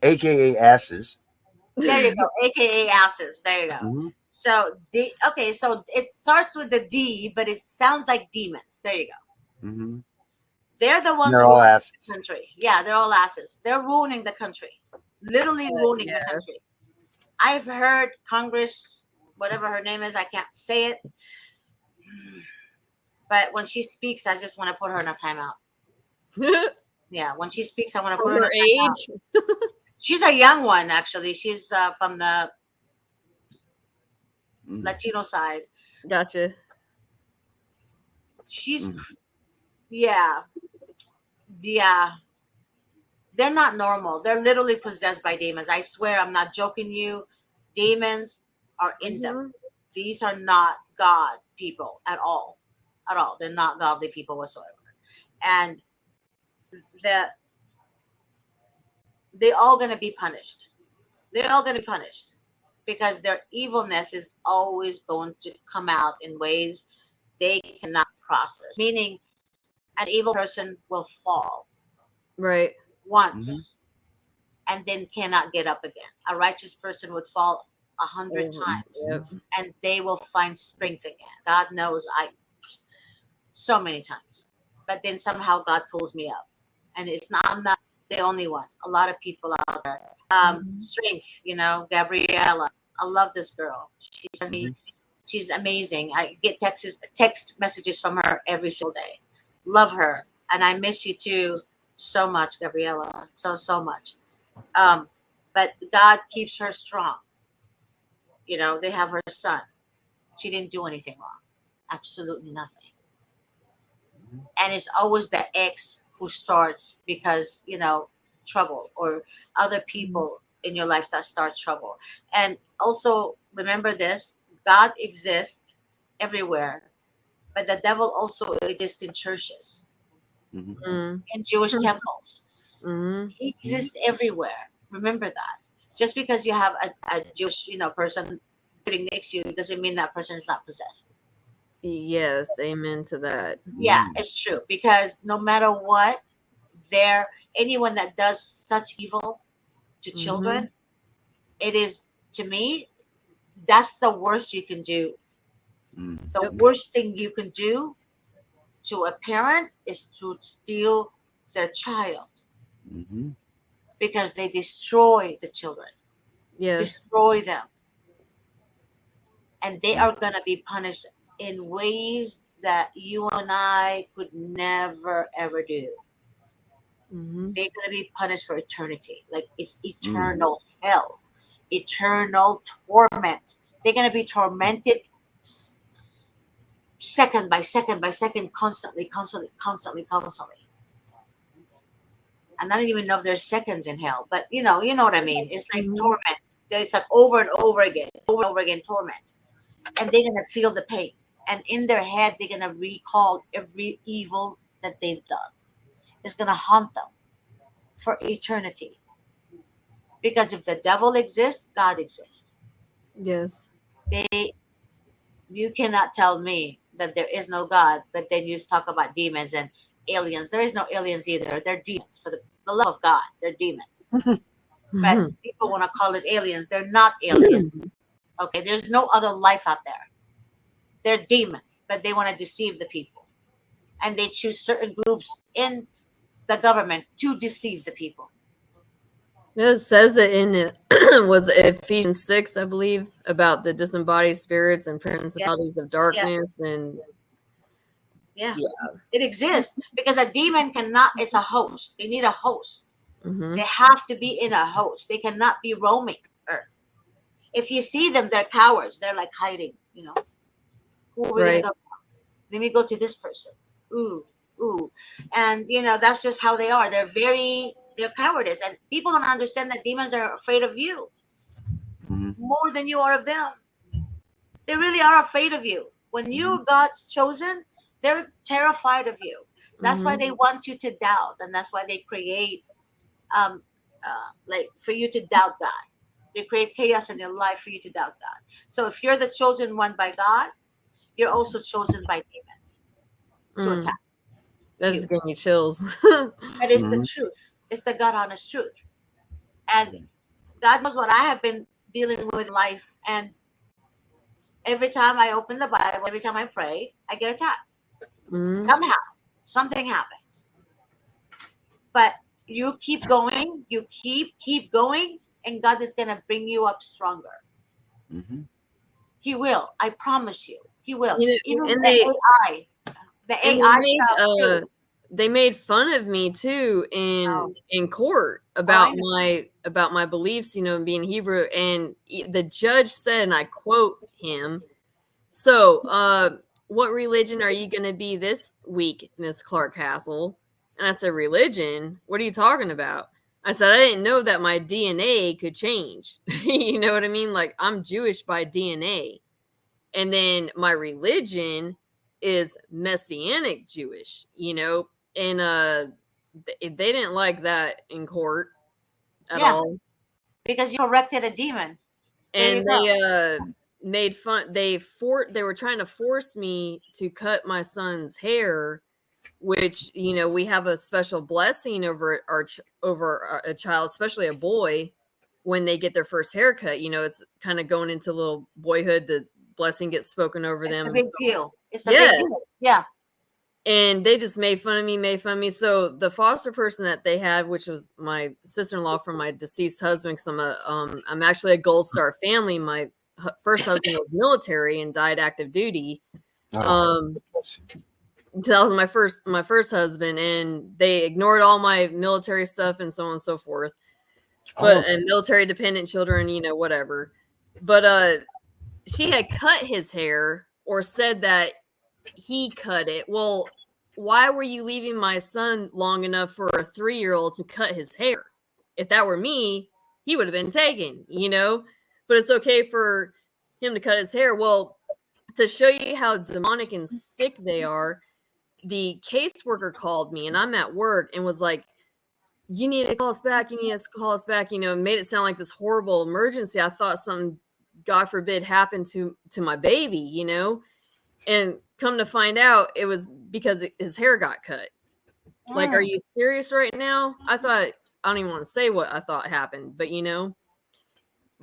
AKA asses. There you go. AKA asses. There you go. So so it starts with the D, but it sounds like demons. There you go. They're the ones they're all asses. The country. Yeah, they're all asses. They're ruining the country. Literally ruining the country. I've heard Congress, whatever her name is, I can't say it. But when she speaks, I just want to put her in a timeout. Yeah, when she speaks, I want to put her in her a timeout. age. She's a young one, actually. She's from the Latino side. Gotcha. She's, yeah. They're not normal. They're literally possessed by demons. I swear, I'm not joking you. Demons are in them. These are not God people at all. At all. They're not godly people whatsoever. And they're all going to be punished. They're all going to be punished because their evilness is always going to come out in ways they cannot process. Meaning, an evil person will fall. Right. Once and then cannot get up again. A righteous person would fall 100 times and they will find strength again. God knows so many times. But then somehow God pulls me up. And I'm not the only one. A lot of people out there. Strength, Gabriella. I love this girl. She says she's amazing. I get text messages from her every single day. Love her. And I miss you too so much, Gabriella. So much. But God keeps her strong. They have her son. She didn't do anything wrong. Absolutely nothing. And it's always the ex who starts because, trouble, or other people in your life that start trouble. And also remember this, God exists everywhere, but the devil also exists in churches, in Jewish temples. He exists everywhere. Remember that. Just because you have a Jewish, person sitting next to you doesn't mean that person is not possessed. Yes, amen to that. Yeah, it's true. Because no matter what, anyone that does such evil to children, it is, to me, that's the worst you can do. The worst thing you can do to a parent is to steal their child. Because they destroy the children. Yes. Destroy them. And they are going to be punished in ways that you and I could never, ever do. They're going to be punished for eternity. Like, it's eternal hell. Eternal torment. They're going to be tormented second by second by second, constantly. And I don't even know if there's seconds in hell, but you know what I mean. It's like torment. It's like over and over again torment. And they're gonna feel the pain. And in their head, they're gonna recall every evil that they've done. It's gonna haunt them for eternity. Because if the devil exists, God exists. Yes. You cannot tell me that there is no God, but then you talk about demons and aliens. There is no aliens either. They're demons. For the love of God, they're demons. But people want to call it aliens. They're not aliens. Okay, there's no other life out there. They're demons, but they want to deceive the people. And they choose certain groups in the government to deceive the people. It says it in it was Ephesians 6, I believe, about the disembodied spirits and principalities of darkness. And yeah, it exists because a demon it's a host. They need a host. They have to be in a host. They cannot be roaming earth. If you see them, they're cowards. They're like hiding, Who are we going to go? Let me go to this person. Ooh. And, that's just how they are. They're cowardice. And people don't understand that demons are afraid of you more than you are of them. They really are afraid of you. When you're God's chosen, they're terrified of you. That's why they want you to doubt. And that's why they create, for you to doubt God. They create chaos in your life for you to doubt God. So if you're the chosen one by God, you're also chosen by demons to attack. That's giving me chills. That is the truth. It's the God honest truth. And God knows what I have been dealing with in life. And every time I open the Bible, every time I pray, I get attacked. Somehow, something happens. But you keep going, you keep going, and God is going to bring you up stronger. He will. I promise you. He will. You know, Even and the AI. The and AI stuff too. they made fun of me too in court about my beliefs, being Hebrew, and the judge said, and I quote him, "So, what religion are you going to be this week, Miss Clark Castle?" And I said, "Religion? What are you talking about?" I said, "I didn't know that my DNA could change." You know what I mean? Like, I'm Jewish by DNA. And then my religion is Messianic Jewish, and they didn't like that in court at all. Because you corrected a demon. And they made fun. They were trying to force me to cut my son's hair, which we have a special blessing over a child, especially a boy, when they get their first haircut. It's kind of going into little boyhood. The blessing gets spoken over them. It's a big deal. It's a big deal. Yeah. And they just made fun of me. So the foster person that they had, which was my sister-in-law from my deceased husband, because I'm actually a Gold Star family. My first husband was military and died active duty. That was my first husband, and they ignored all my military stuff and so on and so forth. And military dependent children, whatever. But she had cut his hair, or said that he cut it. Well, why were you leaving my son long enough for a 3-year-old to cut his hair? If that were me, he would have been taken, but it's okay for him to cut his hair. Well, to show you how demonic and sick they are, the caseworker called me, and I'm at work, and was like, "You need to call us back. You need to call us back." Made it sound like this horrible emergency. I thought something, God forbid, happened to my baby, and come to find out, it was because his hair got cut. Like, are you serious right now? I don't even want to say what I thought happened, but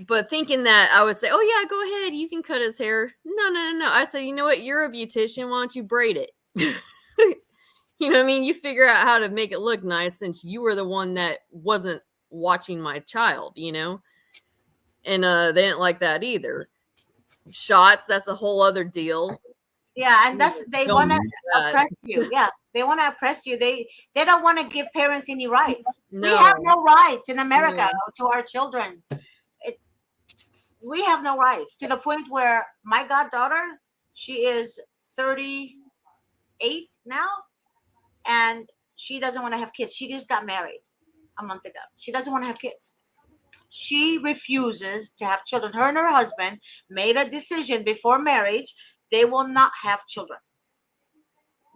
but thinking that I would say, "Oh yeah, go ahead, you can cut his hair." No. I said, "You know what? You're a beautician. Why don't you braid it?" You know what I mean? You figure out how to make it look nice, since you were the one that wasn't watching my child, and they didn't like that either. Shots, that's a whole other deal. Yeah, and they want to oppress you. Yeah, they want to oppress you. They don't want to give parents any rights. No. We have no rights in America to our children. We have no rights, to the point where my goddaughter, she is 38 now, and she doesn't want to have kids. She just got married a month ago. She doesn't want to have kids. She refuses to have children. Her and her husband made a decision before marriage. They will not have children.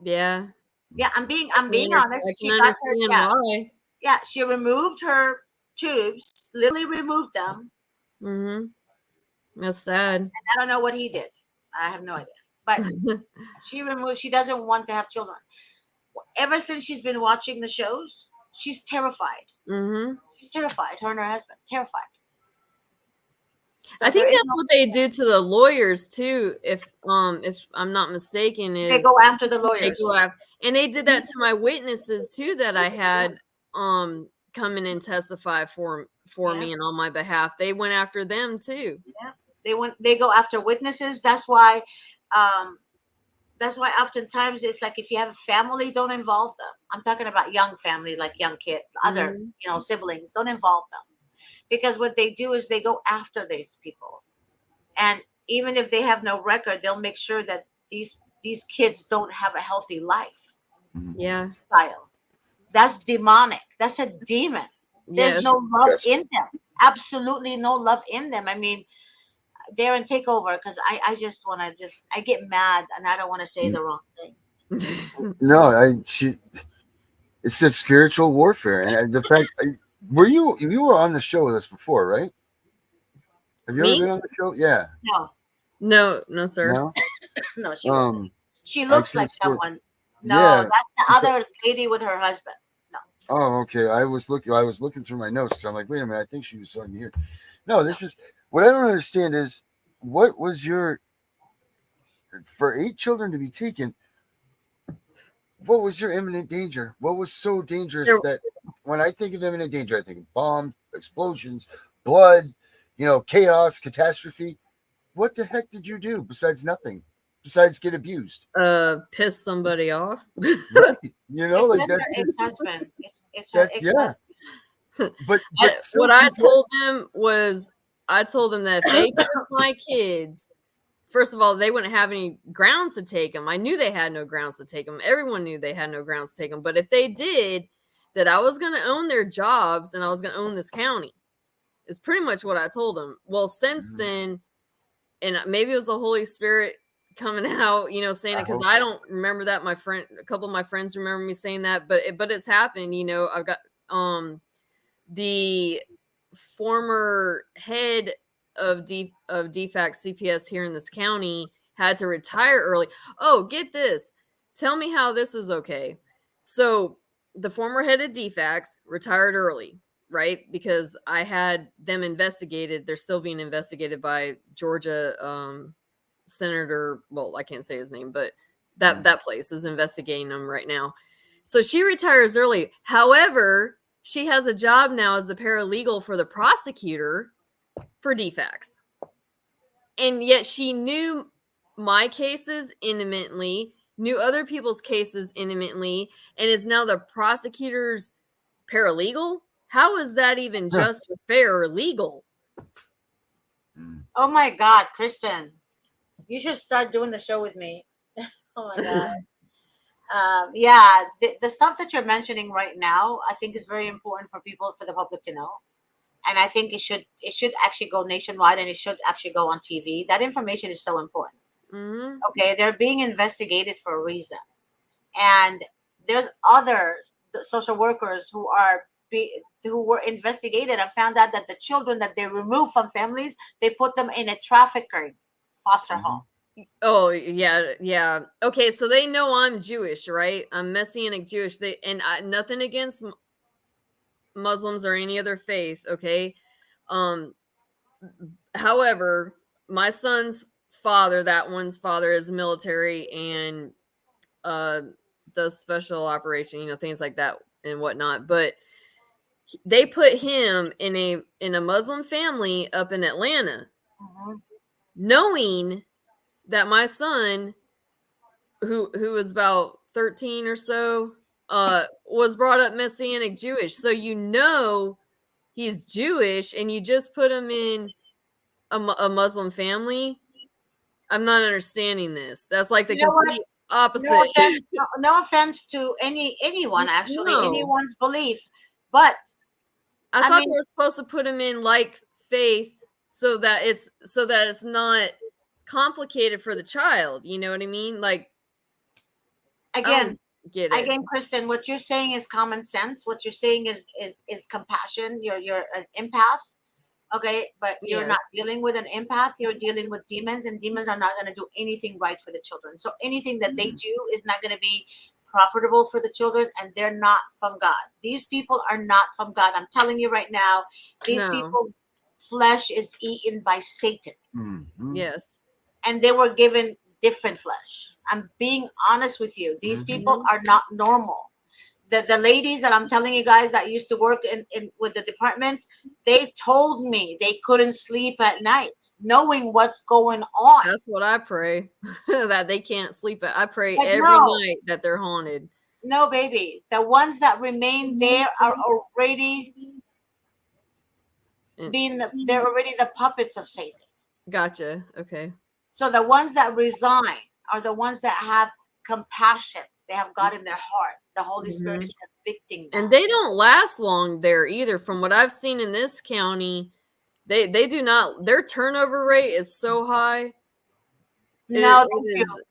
Yeah. Yeah, I'm being honest. She got her, yeah, she removed her tubes, literally removed them. Mm-hmm. That's sad. And I don't know what he did. I have no idea. But she doesn't want to have children. Ever since she's been watching the shows, she's terrified. Mm-hmm. She's terrified. Her and her husband, terrified. So I think that's what they do to the lawyers too. If I'm not mistaken, is they go after the lawyers. And they did that to my witnesses too that I had come in and testify for me and on my behalf. They went after them too. Yeah, they go after witnesses. That's why oftentimes it's like, if you have a family, don't involve them. I'm talking about young family, like young kid, other siblings. Don't involve them. Because what they do is they go after these people. And even if they have no record, they'll make sure that these kids don't have a healthy life. Yeah. Style. That's demonic. That's a demon. There's no love in them. Absolutely no love in them. I mean, Darren, take over, because I just want to I get mad, and I don't want to say the wrong thing. No, it's a spiritual warfare. And the fact, you were on the show with us before, right? Have you ever been on the show? Yeah. No, sir. No, no, she wasn't. She looks like someone. No, that's the other lady with her husband. No. Oh, okay. I was looking through my notes, because I'm like, wait a minute, I think she was on here. No, this is what I don't understand is, what was for 8 children to be taken? What was your imminent danger? What was so dangerous that when I think of imminent danger, I think of bombs, explosions, blood, chaos, catastrophe. What the heck did you do besides nothing? besides get abused? Piss somebody off. Right. You know, like It's her that's ex-husband. It's her that's yeah. ex-husband. But What I told them was, I told them that if they took my kids, first of all, they wouldn't have any grounds to take them. I knew they had no grounds to take them. Everyone knew they had no grounds to take them. But if they did, that I was going to own their jobs and I was going to own this county. Is pretty much what I told them. Well, since then, and maybe it was the Holy Spirit coming out, you know, saying it, because I don't remember that. A couple of my friends remember me saying that, but it's happened. You know, I've got the former head of DFAC CPS here in this county had to retire early. Oh, get this. Tell me how this is okay. So the former head of DFACs retired early, right? Because I had them investigated. They're still being investigated by Georgia Senator. Well, I can't say his name, but that place is investigating them right now. So she retires early. However, she has a job now as a paralegal for the prosecutor for DFACs. And yet she knew my cases intimately, knew other people's cases intimately, and is now the prosecutor's paralegal? How is that even just or fair or legal? Oh my God, Kristen. You should start doing the show with me. Oh my God. The stuff that you're mentioning right now, I think is very important for the public to know. And I think it should actually go nationwide, and it should actually go on TV. That information is so important. Mm-hmm. Okay, they're being investigated for a reason. And there's other social workers who were investigated and found out that the children that they removed from families, they put them in a trafficking foster home. Oh, yeah. Okay, so they know I'm Jewish, right? I'm Messianic Jewish. Nothing against Muslims or any other faith, okay? However, my son's father, that one's father, is military and does special operation, you know, things like that and whatnot. But they put him in a Muslim family up in Atlanta, knowing that my son, who was about 13 or so, was brought up Messianic Jewish. So you know he's Jewish, and you just put him in a Muslim family. I'm not understanding this. That's like the complete opposite. No offense to anyone, actually, anyone's belief, but I thought they were supposed to put him in like faith so that it's not complicated for the child. You know what I mean? Like, again, get it. Again, Kristen, what you're saying is common sense. What you're saying is compassion. You're an empath, okay? But you're not dealing with an empath. You're dealing with demons, and demons are not going to do anything right for the children. So anything that they do is not going to be profitable for the children, and they're not from God. These people are not from God. I'm telling you right now, these people's flesh is eaten by Satan. Yes. And they were given different flesh. I'm being honest with you. These people are not normal. The ladies that I'm telling you guys that used to work in with the departments, they told me they couldn't sleep at night, knowing what's going on. That's what I pray, that they can't sleep. I pray every night that they're haunted. No, baby. The ones that remain there are already they're already the puppets of Satan. Gotcha. Okay. So the ones that resign are the ones that have compassion. They have God in their heart. The Holy Spirit is convicting them. And they don't last long there either. From what I've seen in this county, they do not. Their turnover rate is so high. No,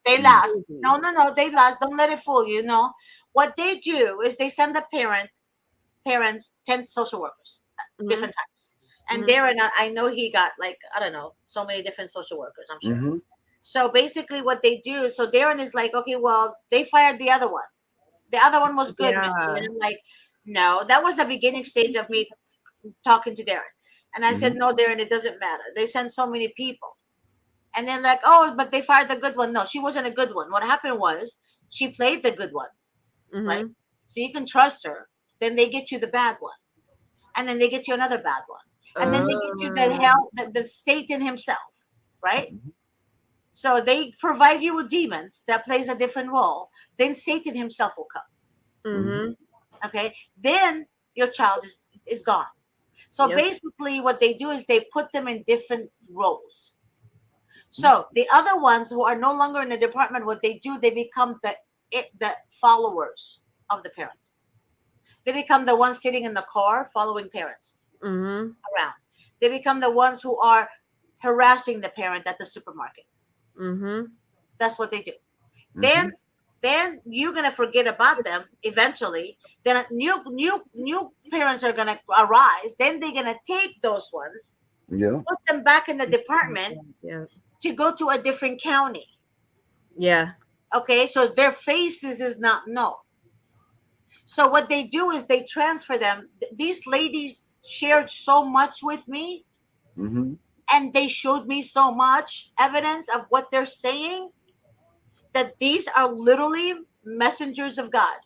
they last. No, they last. Don't let it fool you. No, what they do is they send the parents 10 social workers, different types. And Darren, I know he got like, I don't know, so many different social workers, I'm sure. So basically what they do, so Darren is like, okay, well, they fired the other one. The other one was good, Mr. And I'm like, no, that was the beginning stage of me talking to Darren. And I said, no, Darren, it doesn't matter. They send so many people. And then like, oh, but they fired the good one. No, she wasn't a good one. What happened was she played the good one, right? So you can trust her. Then they get you the bad one. And then they get you another bad one. And then they get you the Satan himself, right? So they provide you with demons that plays a different role. Then Satan himself will come. Mm-hmm. Okay. Then your child is gone. So basically what they do is they put them in different roles. So the other ones who are no longer in the department, what they do, they become the followers of the parent. They become the ones sitting in the car following parents around. They become the ones who are harassing the parent at the supermarket. That's what they do. Then you're gonna forget about them eventually. Then new parents are gonna arise. Then they're gonna take those ones, put them back in the department to go to a different county. Yeah. Okay, so their faces is not known. So what they do is they transfer them. These ladies shared so much with me, and they showed me so much evidence of what they're saying, that these are literally messengers of God,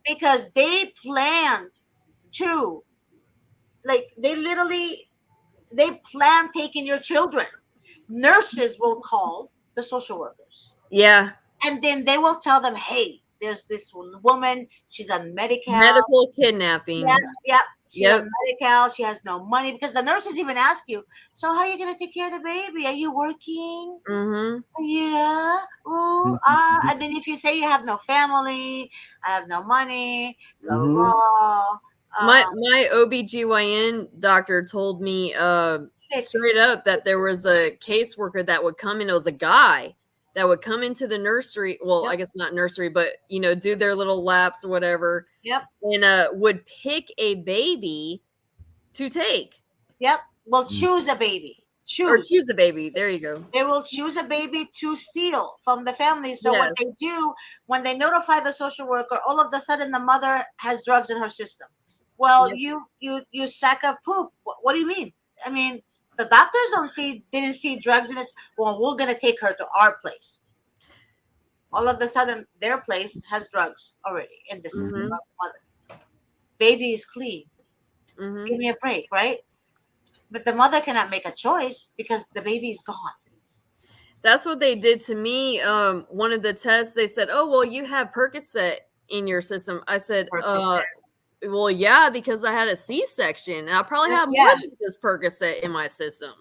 because they planned to, like, they plan taking your children. Nurses will call the social workers. Yeah. And then they will tell them, hey, there's this woman, she's on medical kidnapping. Yeah. She's on Medi-Cal. She has no money, because the nurses even ask you, so how are you going to take care of the baby? Are you working? Yeah. Ooh, and then if you say you have no family, I have no money, blah, blah, blah. My OBGYN doctor told me straight up that there was a caseworker that would come in. It was a guy that would come into the nursery. Well, I guess not nursery, but, do their little laps or whatever. And would pick a baby to take. Well, choose a baby. Choose a baby. There you go. They will choose a baby to steal from the family. So what they do, when they notify the social worker, all of a sudden the mother has drugs in her system. Well, you sack of poop. What do you mean? I mean, the doctors didn't see drugs in this. Well, we're gonna take her to our place. All of a sudden, their place has drugs already in the system of the mother. Baby is clean. Give me a break, right? But the mother cannot make a choice because the baby is gone. That's what they did to me. One of the tests, they said, "Oh, well, you have Percocet in your system." I said, well, yeah, because I had a C-section. And I probably have more than just Percocet in my system,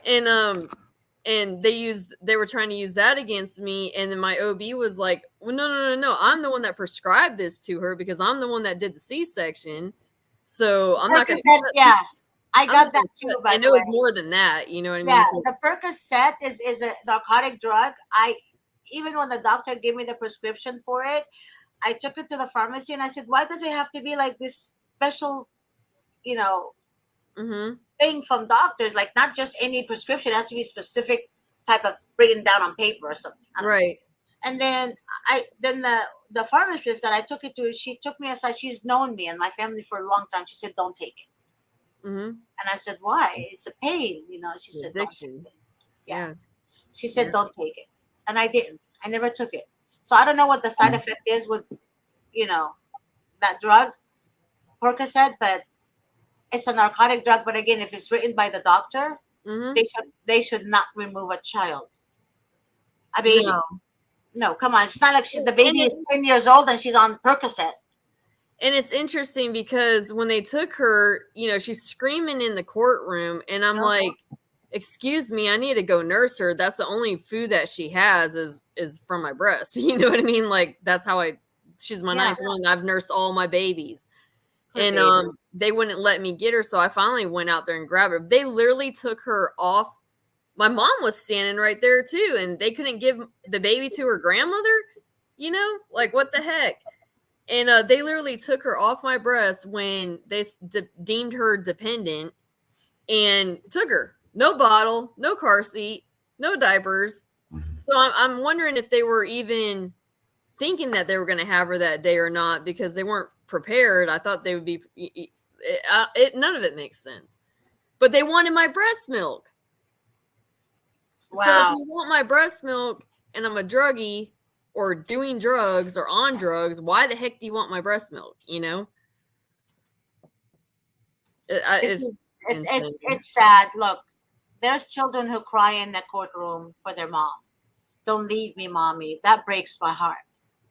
And they were trying to use that against me. And then my OB was like, well, no. I'm the one that prescribed this to her because I'm the one that did the C-section. So I'm not going to. I got that too. I know it's more than that. You know what I mean? Yeah, the Percocet is a narcotic drug. Even when the doctor gave me the prescription for it, I took it to the pharmacy and I said, why does it have to be like this special, thing from doctors? Like, not just any prescription. It has to be specific type of written down on paper or something. Right. And then the pharmacist that I took it to, she took me aside. She's known me and my family for a long time. She said, don't take it. And I said, why? It's a pain. She said, addiction. Yeah. She said, don't take it. And I didn't. I never took it. So I don't know what the side effect is with, that drug, Percocet, but it's a narcotic drug. But again, if it's written by the doctor, they should not remove a child. I mean, no, come on. It's not like the baby is 10 years old and she's on Percocet. And it's interesting because when they took her, she's screaming in the courtroom, and I'm like, excuse me, I need to go nurse her. That's the only food that she has is from my breast. You know what I mean? Like, that's how she's my ninth one. I've nursed all my babies. And they wouldn't let me get her. So I finally went out there and grabbed her. They literally took her off. My mom was standing right there too. And they couldn't give the baby to her grandmother, like, what the heck? And they literally took her off my breast when they deemed her dependent and took her. No bottle, no car seat, no diapers. So I'm wondering if they were even thinking that they were going to have her that day or not, because they weren't prepared. I thought they would be. None of it makes sense. But they wanted my breast milk. Wow. So if you want my breast milk and I'm a druggie or doing drugs or on drugs, why the heck do you want my breast milk? It's sad. Look, there's children who cry in the courtroom for their mom. Don't leave me, mommy. That breaks my heart.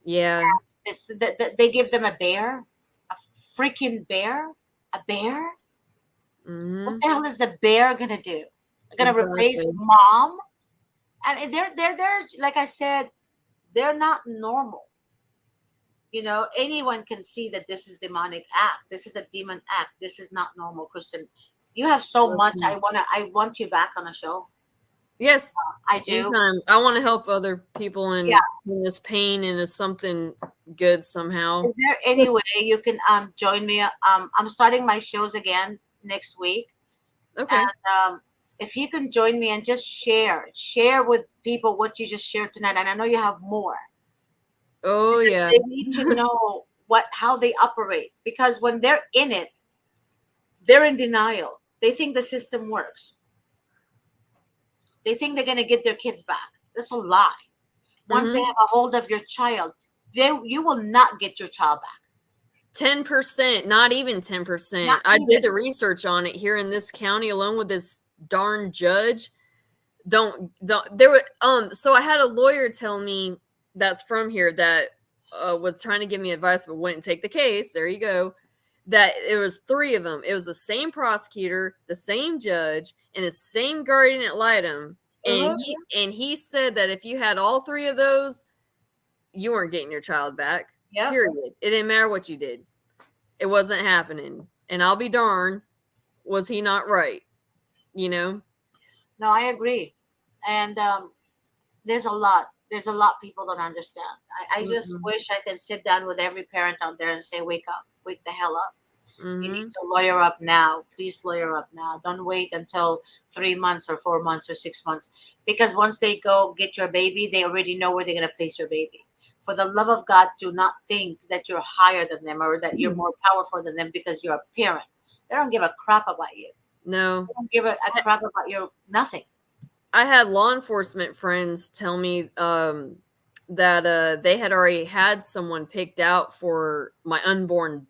Yeah. They give them a bear, a freaking bear, a bear. Mm-hmm. What the hell is the bear gonna do? Gonna replace Exactly. mom? And they're like I said, they're not normal. You know, anyone can see that this is demonic act. This is a demon act. This is not normal, Kristen. You have so much. I want you back on the show. Yes, I do. anytime. I want to help other people in this pain into something good somehow. Is there any way you can join me? I'm starting my shows again next week. Okay. And if you can join me and just share with people what you just shared tonight, and I know you have more. Oh yeah. They need to know how they operate, because when they're in it, they're in denial. They think the system works. They think they're going to get their kids back. That's a lie. Once they have a hold of your child, you will not get your child back. 10%, not even 10%. I did the research on it here in this county alone with this darn judge. There were so I had a lawyer tell me that's from here that was trying to give me advice but wouldn't take the case. There you go. That it was 3 of them. It was the same prosecutor, the same judge, and the same guardian ad litem. And he said that if you had all 3 of those, you weren't getting your child back. Yep. Period. It didn't matter what you did. It wasn't happening. And I'll be darned, was he not right? You know? No, I agree. And there's a lot people don't understand. I just wish I could sit down with every parent out there and say, wake up, wake the hell up. You need to lawyer up now. Please lawyer up now. Don't wait until 3 months or 4 months or 6 months. Because once they go get your baby, they already know where they're going to place your baby. For the love of God, do not think that you're higher than them or that you're more powerful than them because you're a parent. They don't give a crap about you. No. They don't give a crap about your nothing. I had law enforcement friends tell me that they had already had someone picked out for my unborn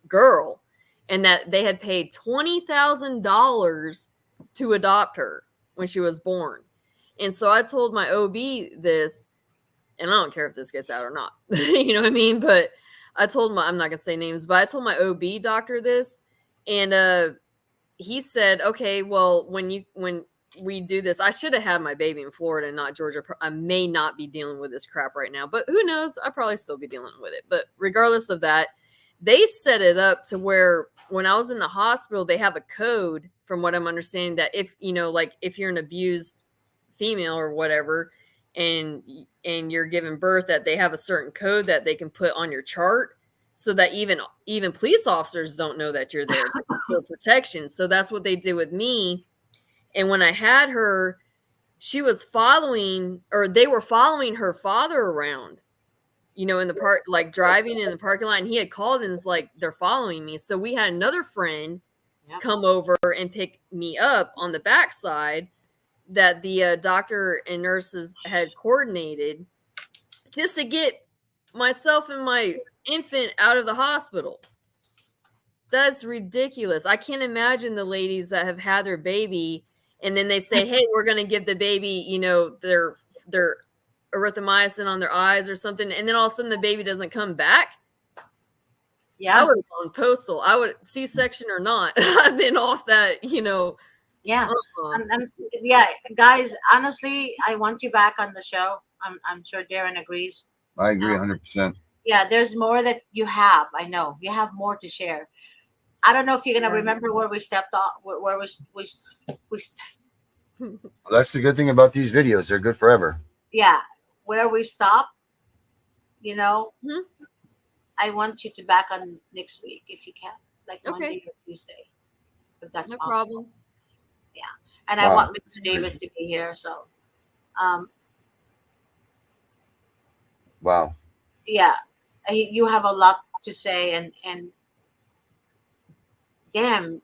girl and that they had paid $20,000 to adopt her when she was born. And so I told my OB this, and I don't care if this gets out or not. You know what I mean? But I told I'm not going to say names, but I told my OB doctor this, and he said, okay, well, when we do this, I should have had my baby in Florida and not Georgia. I may not be dealing with this crap right now, but who knows? I'll probably still be dealing with it. But regardless of that, they set it up to where when I was in the hospital, they have a code, from what I'm understanding, that if, you know, like if you're an abused female or whatever, and you're giving birth, that they have a certain code that they can put on your chart so that even police officers don't know that you're there for protection. So that's what they did with me. And when I had her, they were following her father around, you know, in the park, like driving in the parking lot. And he had called and was like, they're following me. So we had another friend come over and pick me up on the backside that the doctor and nurses had coordinated just to get myself and my infant out of the hospital. That's ridiculous. I can't imagine the ladies that have had their baby and then they say, hey, we're going to give the baby, you know, their erythromycin on their eyes or something. And then all of a sudden the baby doesn't come back. Yeah. I would have gone postal. I would, C-section or not. I've been off that, you know. Yeah. Yeah, guys, honestly, I want you back on the show. I'm sure Darren agrees. I agree 100%. Yeah, there's more that you have. I know you have more to share. I don't know if you're gonna remember where we stepped off. Where we Well, that's the good thing about these videos. They're good forever. Yeah, where we stopped. You know, I want you to back on next week if you can, like Monday or Tuesday, if that's possible. Problem. Yeah, and I want Mr. Davis to be here. So, wow. Yeah, you have a lot to say, and damn,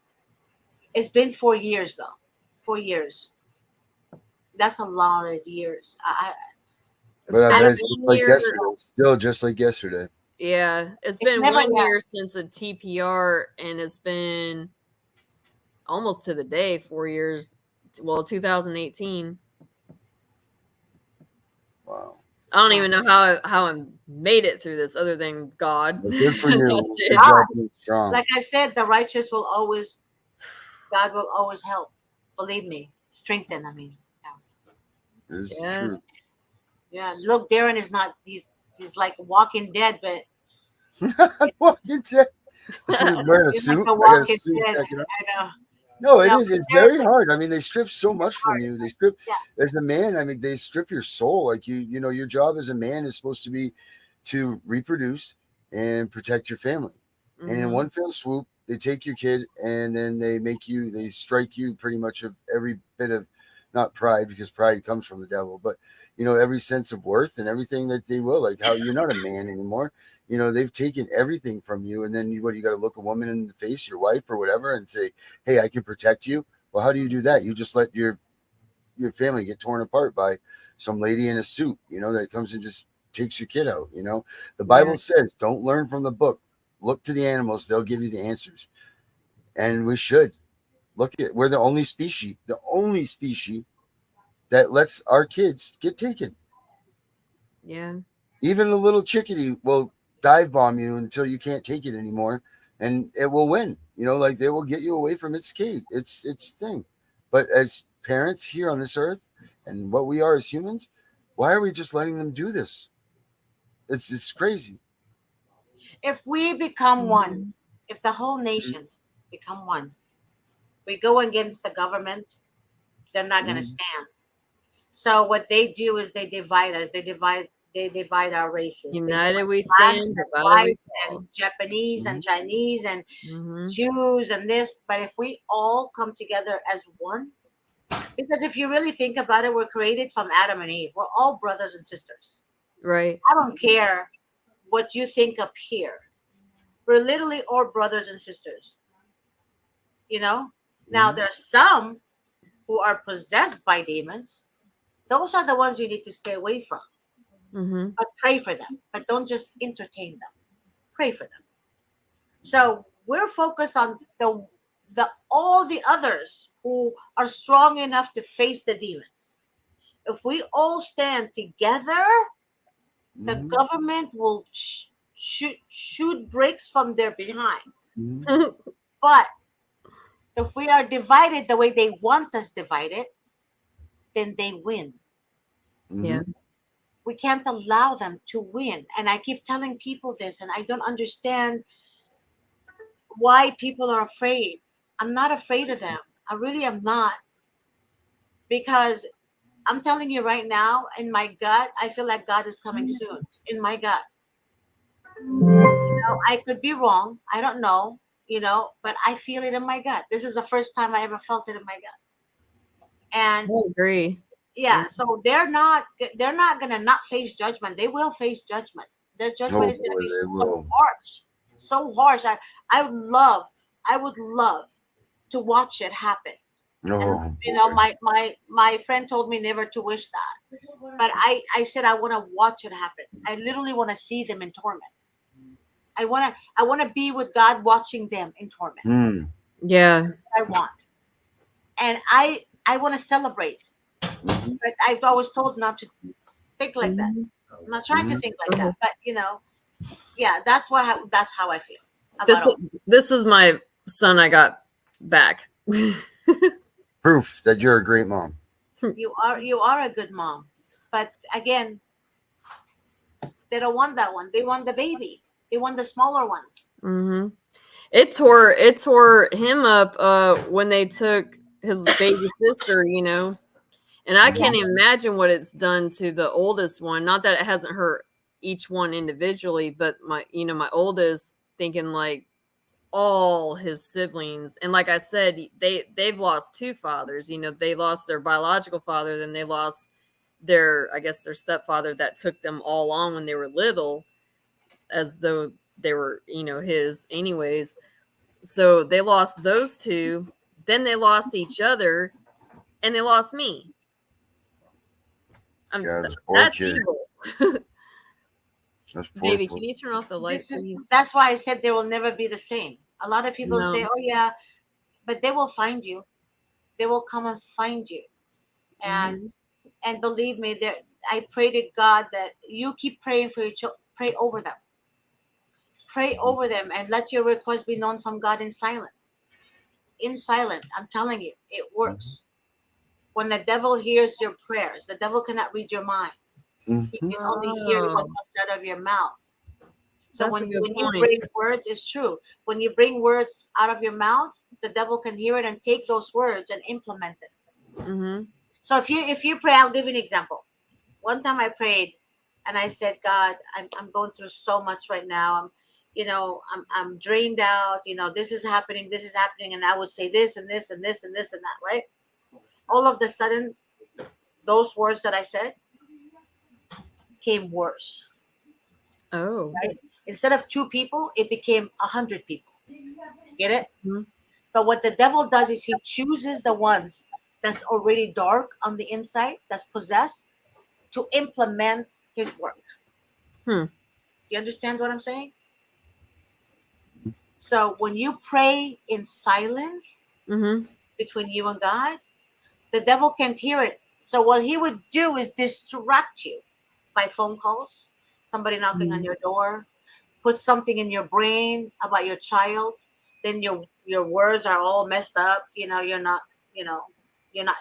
it's been 4 years though. 4 years. That's a lot of years. But I bet it's just like yesterday. Still just like yesterday. Yeah, it's been 1 year since a TPR, and it's been almost to the day 4 years 2018. Wow. I don't even know how I made it through this, other than God. But good for you. That's it. God, strong. Like I said, the righteous will always, God will always help. Believe me, strengthen. I mean, It's Yeah. true. yeah. Look, Darren is not. He's like Walking Dead, but Walking Dead. I'm wearing a he's suit. like the I got a Walking suit. Dead. Backing up. I know. No, it No, is. It's there's very hard. I mean, they strip so much from you. They strip Yeah. as a man. I mean, they strip your soul. Like you know, your job as a man is supposed to be to reproduce and protect your family. And in Mhm. one fell swoop, they take your kid and then they strike you pretty much of every bit of, not pride, because pride comes from the devil, but you know, every sense of worth and everything that they will, like how you're not a man anymore. You know, they've taken everything from you. And then you got to look a woman in the face, your wife or whatever, and say, hey, I can protect you. Well, how do you do that? You just let your family get torn apart by some lady in a suit, you know, that comes and just takes your kid out. You know, the Bible says, don't learn from the book. Look to the animals. They'll give you the answers. And we should look at, we're the only species that lets our kids get taken. Yeah. Even a little chickadee will dive bomb you until you can't take it anymore, and it will win. You know, like they will get you away from its cage, its thing. But as parents here on this earth, and what we are as humans, why are we just letting them do this? It's crazy. If we become one, if the whole nations become one, we go against the government, they're not going to stand. So what they do is they divide us. They divide our races. United we Blacks stand, and divided we whites fall. and Japanese and Chinese and Mhm. Jews and this. But if we all come together as one, because if you really think about it, we're created from Adam and Eve. We're all brothers and sisters. Right. I don't care what you think up here. We're literally all brothers and sisters. You know? Now there's some who are possessed by demons. Those are the ones you need to stay away from. Mm-hmm. But pray for them. But don't just entertain them. Pray for them. So we're focused on the all the others who are strong enough to face the demons. If we all stand together, the government will shoot bricks from their behind. But if we are divided the way they want us divided, then they win. Yeah. We can't allow them to win. And I keep telling people this, and I don't understand why people are afraid. I'm not afraid of them. I really am not. Because I'm telling you right now, in my gut, I feel like God is coming soon. In my gut. I could be wrong. I don't know, but I feel it in my gut. This is the first time I ever felt it in my gut. And I agree. Yeah, so they're not gonna not face judgment. They will face judgment. Their judgment is gonna be so harsh, so harsh. I would love to watch it happen. And my friend told me never to wish that, but I said I want to watch it happen. I literally want to see them in torment. I want to be with God watching them in torment. Yeah. I want, and I want to celebrate. But I've always told not to think like that. I'm not trying to think like that, but yeah, that's how I feel about This is my son I got back. Proof that you're a great mom. You are a good mom, but again, they don't want that one. They want the baby. They want the smaller ones. Mm-hmm. It tore him up when they took his baby sister, and I can't imagine what it's done to the oldest one. Not that it hasn't hurt each one individually, but my oldest, thinking like all his siblings, and like I said, they've lost two fathers. They lost their biological father, then they lost their stepfather that took them all on when they were little, as though they were his anyways. So they lost those two, then they lost each other, and they lost me. That's evil. Baby, can you turn off the light, please? That's why I said they will never be the same. A lot of people say, "Oh yeah," but they will find you. they will come and find you. And believe me, I pray to God that you keep praying for your children. Pray over them. Pray over them and let your request be known from God in silence. In silence, I'm telling you, it works. When the devil hears your prayers, the devil cannot read your mind. He can only hear what comes out of your mouth. So when you bring words, it's true. When you bring words out of your mouth, the devil can hear it and take those words and implement it. So if you pray, I'll give you an example. One time I prayed and I said, God, I'm going through so much right now. I'm drained out. This is happening, and I would say this and this and this and this and that, right? All of a sudden, those words that I said came worse. Oh. Right? Instead of 2 people, it became 100 people. Get it? But what the devil does is he chooses the ones that's already dark on the inside, that's possessed, to implement his work. Do you understand what I'm saying? So when you pray in silence between you and God, the devil can't hear it. So what he would do is distract you by phone calls, somebody knocking on your door, put something in your brain about your child. Then your words are all messed up. You're not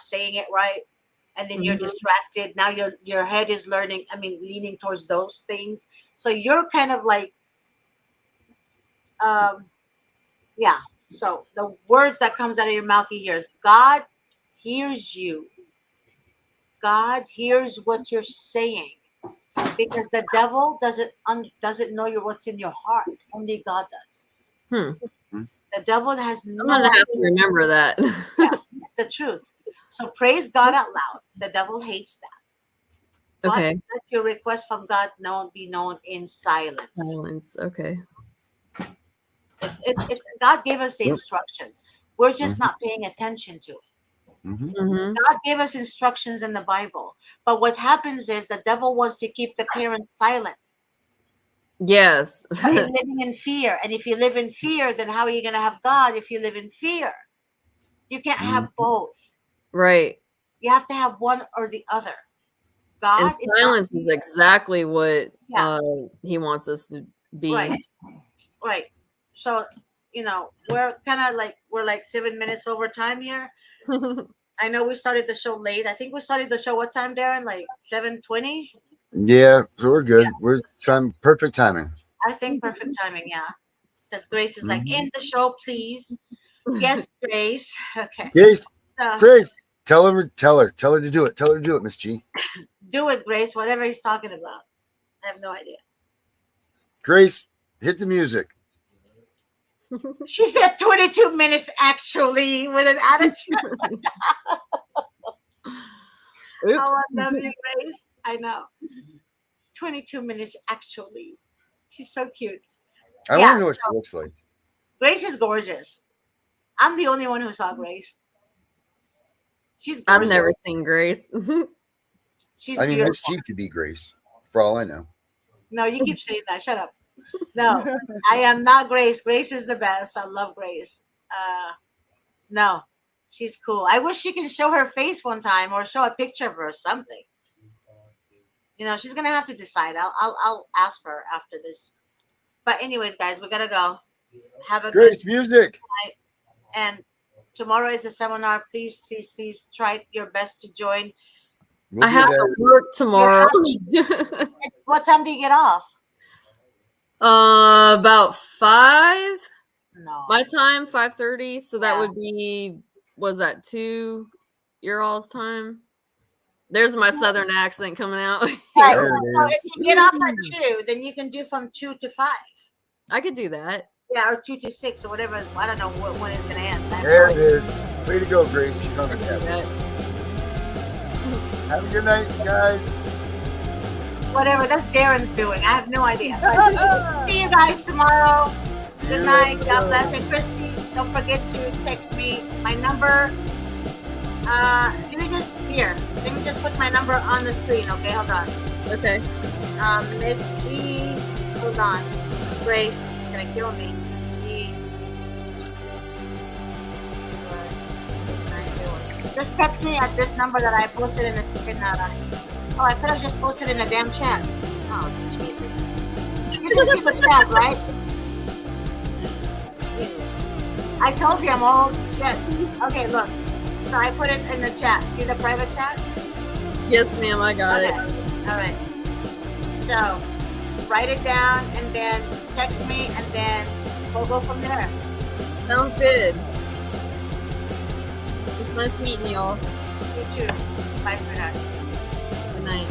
saying it right. And then you're distracted. Now your head is leaning towards those things. So you're kind of like, So the words that comes out of your mouth, he hears. God hears you. God hears what you're saying, because the devil doesn't know what's in your heart. Only God does. The devil has no. I'm gonna have to remember that. Yeah, it's the truth. So praise God out loud. The devil hates that. Okay. But let your request from God be known in silence. Silence. Okay. It's God gave us the instructions. We're just not paying attention to it. God gave us instructions in the Bible, but what happens is the devil wants to keep the parents silent. Yes. But you're living in fear, and if you live in fear, then how are you going to have God if you live in fear? You can't have both. Right. You have to have one or the other. God and silence is exactly what he wants us to be. Right. So, we're kind of like, we're like 7 minutes over time here. I know we started the show late. I think we started the show what time, Darren? Like 7:20? Yeah, so we're good. We're trying perfect timing. I think perfect timing, yeah. Because Grace is like, in the show, please. Yes, Grace. Okay. Grace, tell her to do it. Tell her to do it, Miss G. Do it, Grace, whatever he's talking about. I have no idea. Grace, hit the music. She said 22 minutes actually with an attitude. Oops. Oh, I love you, Grace. I know. 22 minutes actually. She's so cute. I want to know what she looks like. Grace is gorgeous. I'm the only one who saw Grace. She's gorgeous. I've never seen Grace. She's beautiful. Miss G could be Grace, for all I know. No, you keep saying that. Shut up. No, I am not Grace. Grace is the best. I love Grace. No, she's cool. I wish she can show her face one time or show a picture of her or something. She's gonna have to decide. I'll ask her after this. But anyways, guys, we gotta go. Have a Grace good music. night. And tomorrow is a seminar. Please try your best to join. I have to work tomorrow. What time do you get off? About 5. No. My time, 5:30. So that would be, was that 2 your all's time? There's my southern accent coming out. Right. So if you get off at 2, then you can do from 2 to 5. I could do that. Yeah, or 2 to 6 or whatever. I don't know when it's gonna end. There it is. Way to go, Grace. You're coming to Have a good night, guys. Whatever. That's Darren's doing. I have no idea. See you guys tomorrow. Good night. God bless. And Christy, don't forget to text me. My number. Let me just put my number on the screen. Okay, hold on. Okay. Miss G. Hold on. Grace is gonna kill me. Miss G. 626. 9 Just text me at this number that I posted in oh, I could have just posted in a damn chat. Oh, Jesus. You can see the chat, right? I told you I'm old. Shit. Okay, look. So I put it in the chat. See the private chat? Yes, ma'am, I got it. All right. So write it down and then text me and then we'll go from there. Sounds good. It's nice meeting y'all. You too. Bye, sweetheart. Good night.